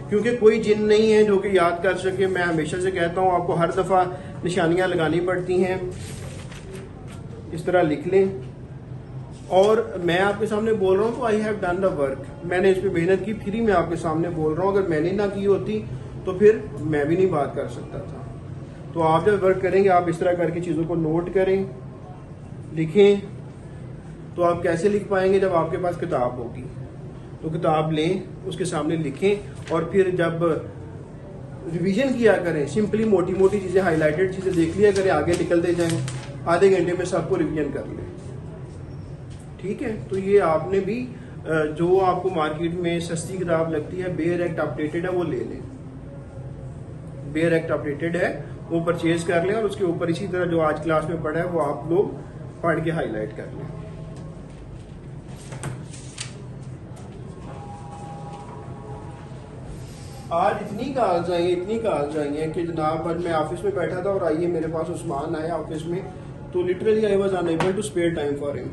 क्योंकि कोई जिन नहीं है जो कि याद कर सके, मैं हमेशा से कहता हूँ आपको हर दफा निशानियां लगानी पड़ती हैं। इस तरह लिख लें। और मैं आपके सामने बोल रहा हूँ तो I have done the work, मैंने इस पे मेहनत की, फ्री में आपके सामने बोल रहा हूँ। अगर मैंने ना की होती तो फिर मैं भी नहीं बात कर सकता था। तो आप जब वर्क करेंगे आप इस तरह करके चीज़ों को नोट करें, लिखें। तो आप कैसे लिख पाएंगे? जब आपके पास किताब होगी तो किताब लें, उसके सामने लिखें, और फिर जब रिवीजन किया करें, सिंपली मोटी मोटी चीज़ें, हाईलाइटेड चीज़ें देख लिया करें, आगे निकलते जाएं, आधे घंटे में सबको रिवीजन कर लें। ठीक है? तो ये आपने भी जो आपको मार्केट में सस्ती किताब लगती है, बेयर एक्ट अपडेटेड है, वो ले लें। बेयर एक्ट अपडेटेड है, वो परचेज कर लें, और उसके ऊपर इसी तरह जो आज क्लास में पढ़ा है वो आप लोग पढ़ के हाईलाइट कर लें। आज इतनी कॉल्स आई हैं कि जनाब आज मैं ऑफिस में बैठा था और आइए मेरे पास उस्मान आया ऑफिस में, तो literally I was unable to spare time for him.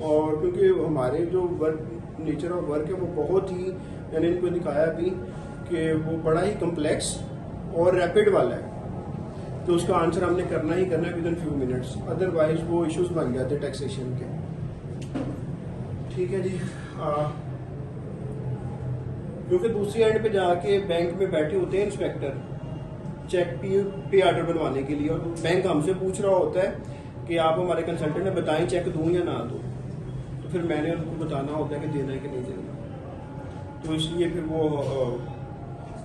और क्योंकि हमारे जो वर्क नेचर ऑफ वर्क है वो बहुत ही, मैंने इनको दिखाया भी कि वो बड़ा ही कम्प्लेक्स और रैपिड वाला है, तो उसका आंसर हमने करना ही करना है with in few minutes, otherwise वो इश्यूज बन जाते टैक्सेशन के। ठीक है जी। क्योंकि दूसरी एंड पे जाके बैंक में बैठे होते हैं इंस्पेक्टर चेक पे ऑर्डर बनवाने के लिए, और बैंक हमसे पूछ रहा होता है कि आप हमारे कंसल्टेंट ने बताएं चेक दूं या ना दूं, तो फिर मैंने उनको बताना होता है कि देना है कि नहीं देना। तो इसलिए फिर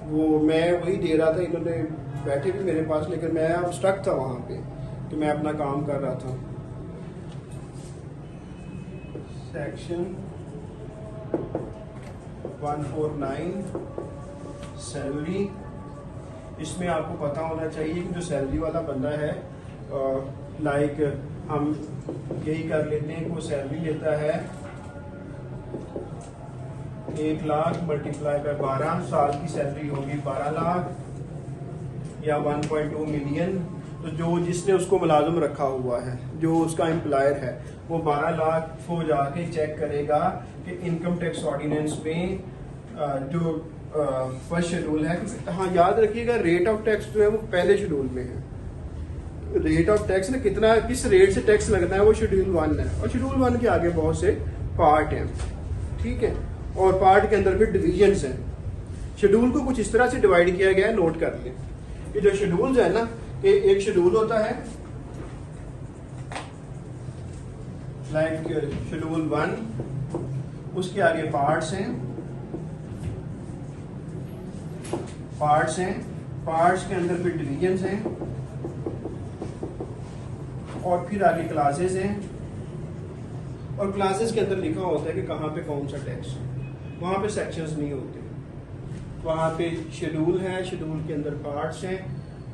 वो मैं वही दे रहा था, इन्होंने बैठे भी मेरे पास, लेकिन मैं अब स्टक था वहां पे कि मैं अपना काम कर रहा था। सेक्शन 149 सैलरी, इसमें आपको पता होना चाहिए कि जो सैलरी वाला बंदा है, लाइक हम यही कर लेते हैं कि वो सैलरी लेता है 1 लाख मल्टीप्लाई बाय 12, साल की सैलरी होगी 12 लाख या 1.2 मिलियन। तो जो जिसने उसको मुलाजिम रखा हुआ है, जो उसका एम्प्लॉयर है, वो 12 लाख को जाके चेक करेगा कि इनकम टैक्स ऑर्डिनेंस में जो फर्स्ट शेड्यूल है, हाँ याद रखिएगा रेट ऑफ टैक्स जो है वो पहले शेड्यूल में है। रेट ऑफ टैक्स ना कितना, किस रेट से टैक्स लगना है, वो शेड्यूल 1 है, और शेड्यूल 1 के आगे बहुत से पार्ट हैं। ठीक है? और पार्ट के अंदर फिर डिविजन्स हैं। शेड्यूल को कुछ इस तरह से डिवाइड किया गया है, नोट कर लें। ये जो शेड्यूल्स है ना, कि एक शेड्यूल होता है लाइक शेड्यूल 1, उसके आगे पार्ट्स हैं, पार्ट्स के अंदर फिर डिविजन्स हैं, और फिर आगे क्लासेस हैं, और क्लासेस के अंदर लिखा होता है कि कहाँ पे कौन सा टैक्स। वहाँ पे सेक्शंस नहीं होते, वहाँ पे शेड्यूल है, शेड्यूल के अंदर पार्ट्स हैं,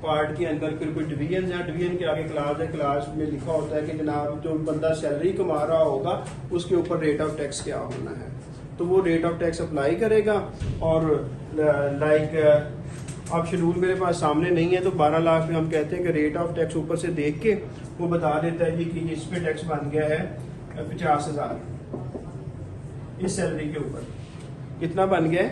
पार्ट के अंदर फिर कोई डिवीजन है, डिवीजन के आगे क्लास है, क्लास में लिखा होता है कि जनाब जो बंदा सैलरी कमा रहा होगा उसके ऊपर रेट ऑफ टैक्स क्या होना है, तो वो रेट ऑफ टैक्स अप्लाई करेगा। और लाइक अब शेड्यूल मेरे पास सामने नहीं है, तो 12 लाख में हम कहते हैं कि रेट ऑफ टैक्स ऊपर से देख के वो बता देता है कि इस पे टैक्स बन गया है 50,000, इस सैलरी के ऊपर कितना बन गया है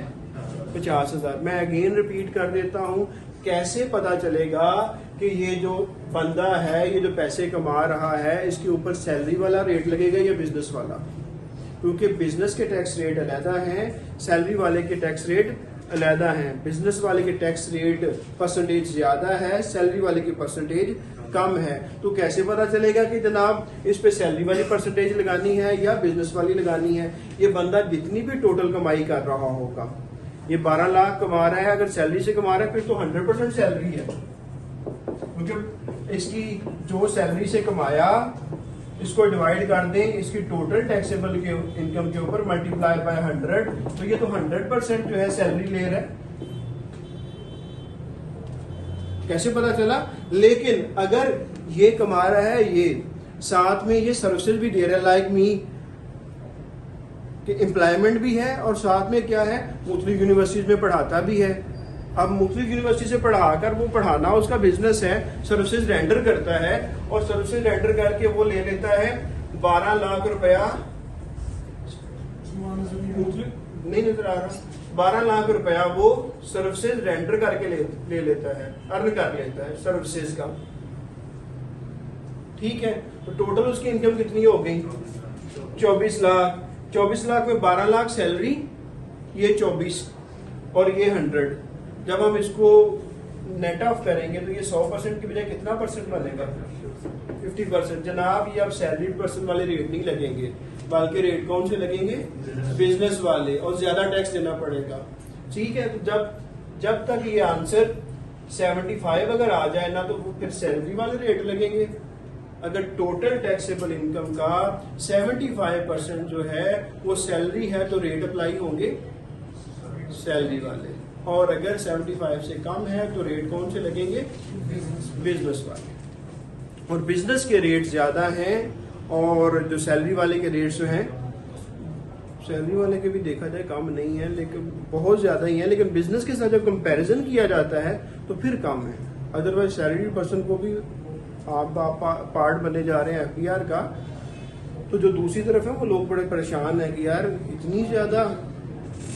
50,000। मैं अगेन रिपीट कर देता हूँ, कैसे पता चलेगा कि ये जो बंदा है, ये जो पैसे कमा रहा है, इसके ऊपर सैलरी वाला रेट लगेगा या बिजनेस वाला? क्योंकि बिजनेस के टैक्स रेट अलहदा हैं, सैलरी वाले के टैक्स रेट अलहदा हैं। बिजनेस वाले के टैक्स रेट परसेंटेज ज्यादा है, सैलरी वाले की परसेंटेज कम है। तो कैसे पता चलेगा कि जनाब इस पे सैलरी वाली परसेंटेज लगानी है या बिजनेस वाली लगानी है? ये बंदा जितनी भी टोटल कमाई कर रहा होगा, ये 12 लाख कमा रहा है, अगर सैलरी से कमा रहा है फिर तो 100% सैलरी है, क्योंकि इसकी जो सैलरी से कमाया इसको डिवाइड कर दें इसकी टोटल टैक्सेबल के इनकम के ऊपर, मल्टीप्लाई बाय 100, तो ये तो 100% जो है सैलरी ले रहा है। कैसे पता चला? लेकिन अगर ये कमा रहा है, ये साथ में ये सर्विसेज भी दे रहा है, लाइक मी कि एम्प्लॉयमेंट भी है, और साथ में क्या है, मुख्तलिफ यूनिवर्सिटीज में पढ़ाता भी है। अब मुख्तलिफ यूनिवर्सिटी से पढ़ाकर वो पढ़ाना उसका बिजनेस है, सर्विसेज रेंडर करता है, और सर्विसेज रेंडर करके वो ले लेता है 12 लाख रुपया नहीं नजर आ रहा। 12 लाख रुपया वो सर्विसेज रेंडर करके ले लेता है, अर्न कर लेता है सर्विसेज का। ठीक है, तो टोटल उसकी इनकम कितनी हो गई? 24 लाख। 24 लाख में 12 लाख सैलरी, ये 24 और ये 100। जब हम इसको नेट ऑफ करेंगे तो ये 100% की बजाय कितना परसेंट बनेगा? 50%। जनाब ये अब सैलरी पर्सन वाले रेट नहीं लगेंगे, बल्कि रेट कौन से लगेंगे? बिजनेस वाले, और ज्यादा टैक्स देना पड़ेगा। ठीक है, तो जब तक ये आंसर 75 अगर आ जाए ना, तो वो फिर सैलरी वाले रेट लगेंगे। अगर टोटल टैक्सेबल इनकम का 75% जो है वो सैलरी है, तो रेट अप्लाई होंगे सैलरी वाले, और अगर 75 से कम है तो रेट कौन से लगेंगे? बिजनेस वाले। और बिजनेस के रेट ज्यादा हैं, और जो सैलरी वाले के रेट्स जो हैं, सैलरी वाले के भी देखा जाए कम नहीं है, लेकिन बहुत ज्यादा ही है। लेकिन बिजनेस के साथ जब कंपैरिजन किया जाता है तो फिर कम है। अदरवाइज सैलरी पर्सन को भी आप पार्ट बने जा रहे हैं एफबीआर का, तो जो दूसरी तरफ है वो लोग बड़े परेशान है कि यार इतनी ज्यादा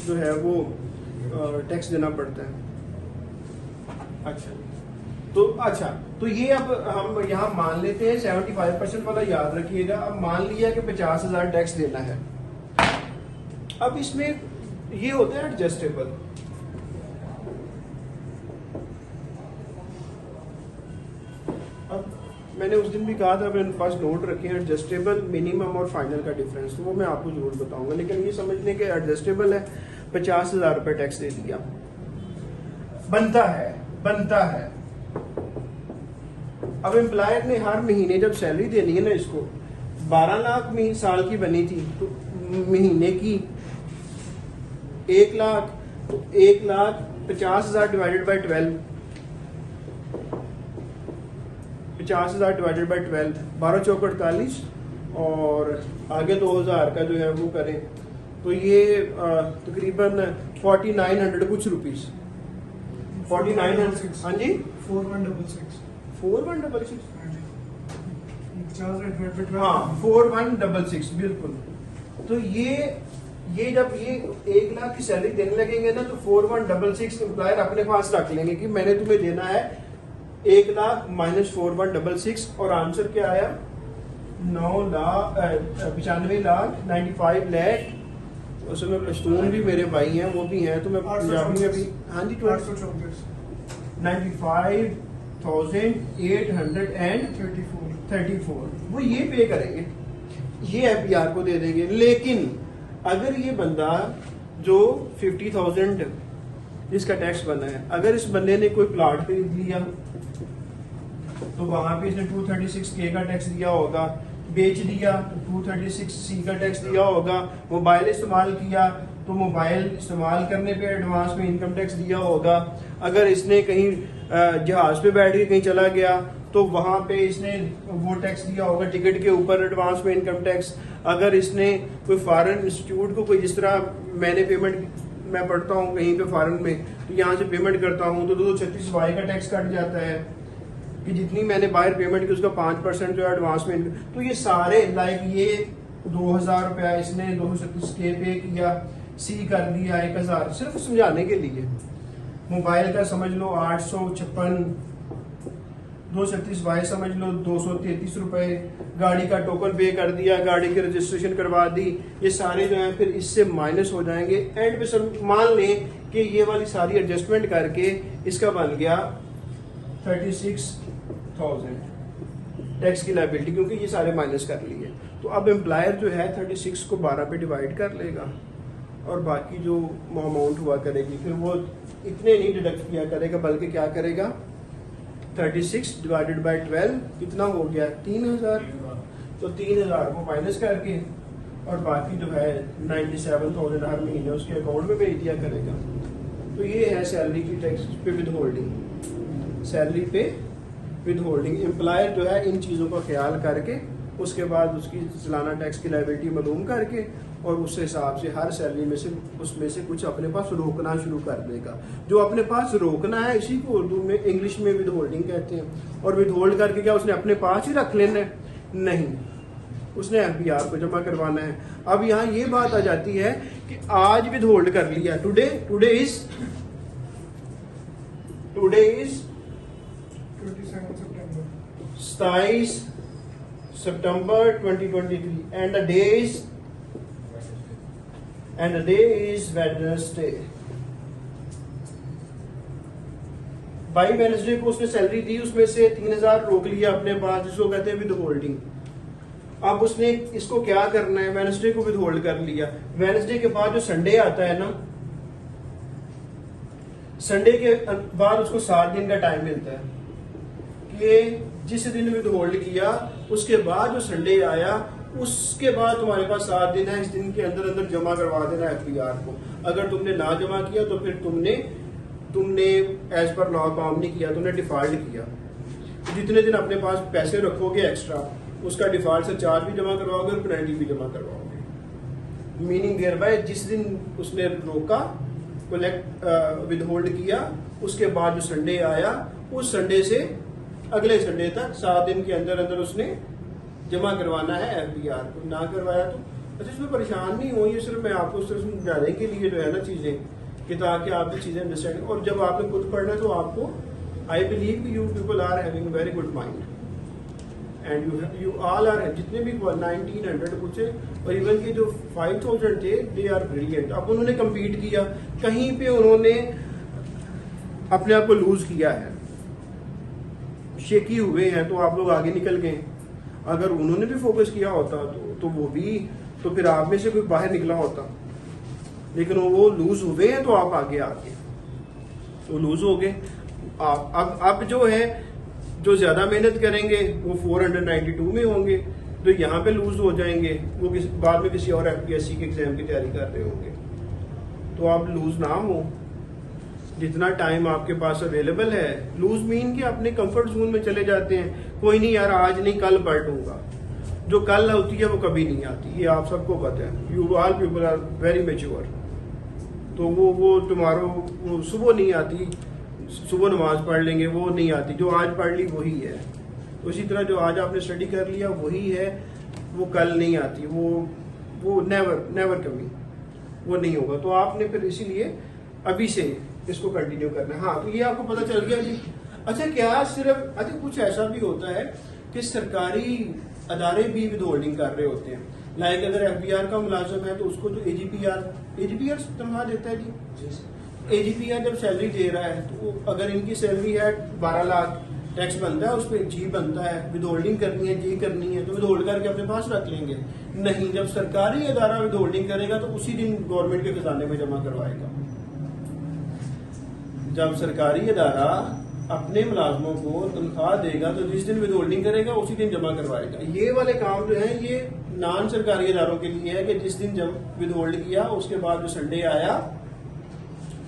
जो है वो टैक्स देना पड़ता है। अच्छा, तो ये अब हम यहाँ मान लेते हैं 75% वाला याद रखिएगा। अब मान लिया कि 50,000 टैक्स देना है। अब इसमें ये होता है एडजस्टेबल। अब मैंने उस दिन भी कहा था, मैंने फर्स्ट नोट रखे हैं एडजस्टेबल, मिनिमम और फाइनल का डिफरेंस, तो वो मैं आपको जरूर बताऊंगा। लेकिन ये समझने के एडजस्टेबल है, 50,000 रुपए टैक्स दे दिया, बनता है। अब एम्प्लॉयर ने हर महीने जब सैलरी देनी है ना, इसको 12 लाख साल की बनी थी, तो महीने की 1 लाख, तो 1,50,000 डिवाइडेड बाई 12, 50,000 डिवाइडेड बाई 12, 12 चौक 48, और आगे 2,000 का जो है वो करें तो ये तकरीबन 4900 कुछ रुपीस, 4900। हाँ जी, 4166। 4166, हाँ 4166 बिल्कुल। तो ये जब ये 1 लाख की सैलरी देने लगेंगे ना, तो 4166 एम्प्लॉयर अपने पास रख लेंगे कि मैंने तुम्हें देना है 1 लाख माइनस 4166, और आंसर क्या आया? 95 लाख 95 लाख। उसमें पश्तून भी मेरे भाई हैं, वो भी हैं, तो मैं पंजाबी में भी, हाँ जी 95,834 वो ये पे करेंगे, ये एफबीआर को दे देंगे। लेकिन अगर ये बंदा जो 50,000 जिसका टैक्स बना है, अगर इस बंदे ने कोई प्लाट खरीद लिया तो वहां पे इसने 236K का टैक्स दिया होगा, बेच दिया तो 236C का टैक्स दिया होगा, मोबाइल इस्तेमाल किया तो मोबाइल इस्तेमाल करने पे एडवांस में इनकम टैक्स दिया होगा, अगर इसने कहीं जहाज पे बैठ के कहीं चला गया तो वहां पे इसने वो टैक्स दिया होगा टिकट के ऊपर एडवांस में इनकम टैक्स, अगर इसने कोई फॉरेन इंस्टीट्यूट को कोई, जिस तरह मैंने पेमेंट मैं पढ़ता हूँ कहीं पे फॉरेन में, तो यहाँ से पेमेंट करता हूँ तो 236Y का टैक्स कट जाता है कि जितनी मैंने बाहर पेमेंट की उसका 5% जो है एडवांस में। तो ये सारे लाइक ये 2,000 रुपया इसने 236K पे किया, C कर दिया 1,000, सिर्फ समझाने के लिए। मोबाइल का समझ लो 856, 236Y समझ लो 233 रुपए, गाड़ी का टोकन पे कर दिया, गाड़ी की रजिस्ट्रेशन करवा दी, ये सारे जो है फिर इससे माइनस हो जाएंगे। एंड पे सब मान लें कि ये वाली सारी एडजस्टमेंट करके इसका बन गया 36,000 टैक्स की लायबिलिटी, क्योंकि ये सारे माइनस कर लिए। तो अब एम्प्लॉयर जो है 36 को 12 पे डिवाइड कर लेगा, और बाकी जो अमाउंट हुआ करेगी फिर वो इतने नहीं डिडक्ट किया करेगा, बल्कि क्या करेगा 36 डिवाइडेड बाई 12 कितना हो गया 3,000, तो 3,000 को माइनस करके और बाकी जो है 97,000 हर महीने उसके अकाउंट में भेज दिया करेगा। तो ये है सैलरी की टैक्स पे विद होल्डिंग, सैलरी पे विद होल्डिंग। एम्प्लॉयर जो है इन चीज़ों का ख्याल करके उसके बाद उसकी सालाना टैक्स की लायबिलिटी मालूम करके और उस हिसाब से हर सैलरी में से उसमें से कुछ अपने पास रोकना शुरू कर देगा। जो अपने पास रोकना है इसी को उर्दू में इंग्लिश में विद होल्डिंग कहते हैं। और विद होल्ड करके क्या उसने अपने पास ही रख लेना है? नहीं, उसने FBR को जमा करवाना है। अब यहाँ ये बात आ जाती है कि आज विद होल्ड कर लिया, today is 27 September 2023 and the day is Wednesday। By Wednesday को उसने सैलरी दी, उसमें से 3000 रोक लिया अपने पास, जिसको कहते हैं विद होल्डिंग। अब उसने इसको क्या करना है, वेडनेसडे को विद होल्ड कर लिया। वेडनेसडे के बाद जो संडे आता है ना, संडे के बाद उसको 7 दिन का टाइम मिलता है कि जिस दिन विद होल्ड किया उसके बाद जो संडे आया उसके बाद तुम्हारे पास 7 दिन है, इस दिन के अंदर अंदर जमा करवा देना FBR को। अगर तुमने ना जमा किया तो फिर तुमने एज पर लॉ काम नहीं किया, तुमने डिफॉल्ट किया। जितने दिन अपने पास पैसे रखोगे एक्स्ट्रा, उसका डिफॉल्ट से चार्ज भी जमा करवाओगे और पेनल्टी भी जमा करवाओगे। मीनिंग देयर बाय जिस दिन उसने रोका, कलेक्ट विद होल्ड किया, उसके बाद जो संडे आया उस संडे से अगले संडे तक 7 दिन के अंदर अंदर उसने जमा करवाना है FBR को। ना करवाया तो अच्छा, इसमें परेशान नहीं हो, ये सिर्फ मैं आपको समझाने के लिए जो है ना चीजें, कि ताकि आप ये चीजें अंडरस्टैंड। और जब आपने खुद पढ़ना तो आपको, I believe you people are having very good mind and you all are, जितने भी 1900 पूछे और इवन के जो 5000 थे, दे आर ब्रिलियंट। अब उन्होंने कम्पीट किया, कहीं पे उन्होंने अपने आप को लूज किया है, शेकी हुए हैं, तो आप लोग आगे निकल गए। अगर उन्होंने भी फोकस किया होता तो वो भी, तो फिर आप में से कोई बाहर निकला होता, लेकिन वो लूज हुए हैं तो आप आगे आ गए, वो लूज हो गए। अब जो है, जो ज्यादा मेहनत करेंगे वो 492 में होंगे, तो यहाँ पे लूज हो जाएंगे, वो बाद में किसी और FPSC के एग्जाम की तैयारी कर रहे होंगे। तो आप लूज ना हो, जितना टाइम आपके पास अवेलेबल है। लूज मीन कि अपने कंफर्ट जोन में चले जाते हैं, कोई नहीं यार आज नहीं कल पढ़ लूंगा, जो कल होती है वो कभी नहीं आती, ये आप सबको पता है। You all people are very mature. तो वो तुम्हारो सुबह नहीं आती, सुबह नमाज पढ़ लेंगे, वो नहीं आती, जो आज पढ़ ली वही है। उसी तरह जो आज आपने स्टडी कर लिया वही है, वो कल नहीं आती, वो नेवर कभी वो नहीं होगा। तो आपने फिर इसीलिए अभी से इसको कंटिन्यू करना है। हाँ, तो ये आपको पता चल गया जी। अच्छा, क्या सिर्फ, अच्छा कुछ ऐसा भी होता है कि सरकारी अदारे भी विद होल्डिंग कर रहे होते हैं। लाइक अगर FBR का मुलाजिम है तो उसको जो AGPR तनख्वाह देता है जी, AGPR जब सैलरी दे रहा है तो अगर इनकी सैलरी है 12 लाख, टैक्स बनता है, उस पर G बनता है, विद होल्डिंग करनी है, G करनी है, तो विद होल्ड करके अपने पास रख लेंगे। नहीं, जब सरकारी अदारा विद होल्डिंग करेगा तो उसी दिन गवर्नमेंट के खजाने में जमा करवाएगा। जब सरकारी अदारा अपने मुलाजमों को तनख्वाह देगा तो जिस दिन विद होल्डिंग करेगा उसी दिन जमा करवाएगा। ये वाले काम जो है ये नॉन सरकारी अदारों के लिए है कि जिस दिन जब विद होल्ड किया उसके बाद जो संडे आया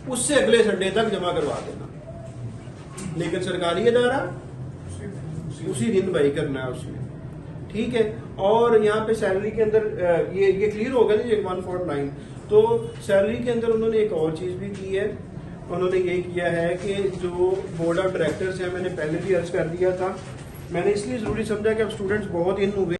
उससे अगले संडे तक जमा करवा देना। लेकिन सरकारी अदारा उसी दिन बाई करना है उसमें, ठीक है। और यहाँ पे सैलरी के अंदर ये क्लियर होगा ना, 149। तो सैलरी के अंदर उन्होंने एक और चीज भी की है, उन्होंने ये किया है कि जो बोर्ड ऑफ डायरेक्टर्स है, मैंने पहले भी अर्ज कर दिया था, मैंने इसलिए जरूरी समझा कि अब स्टूडेंट्स बहुत इन हुए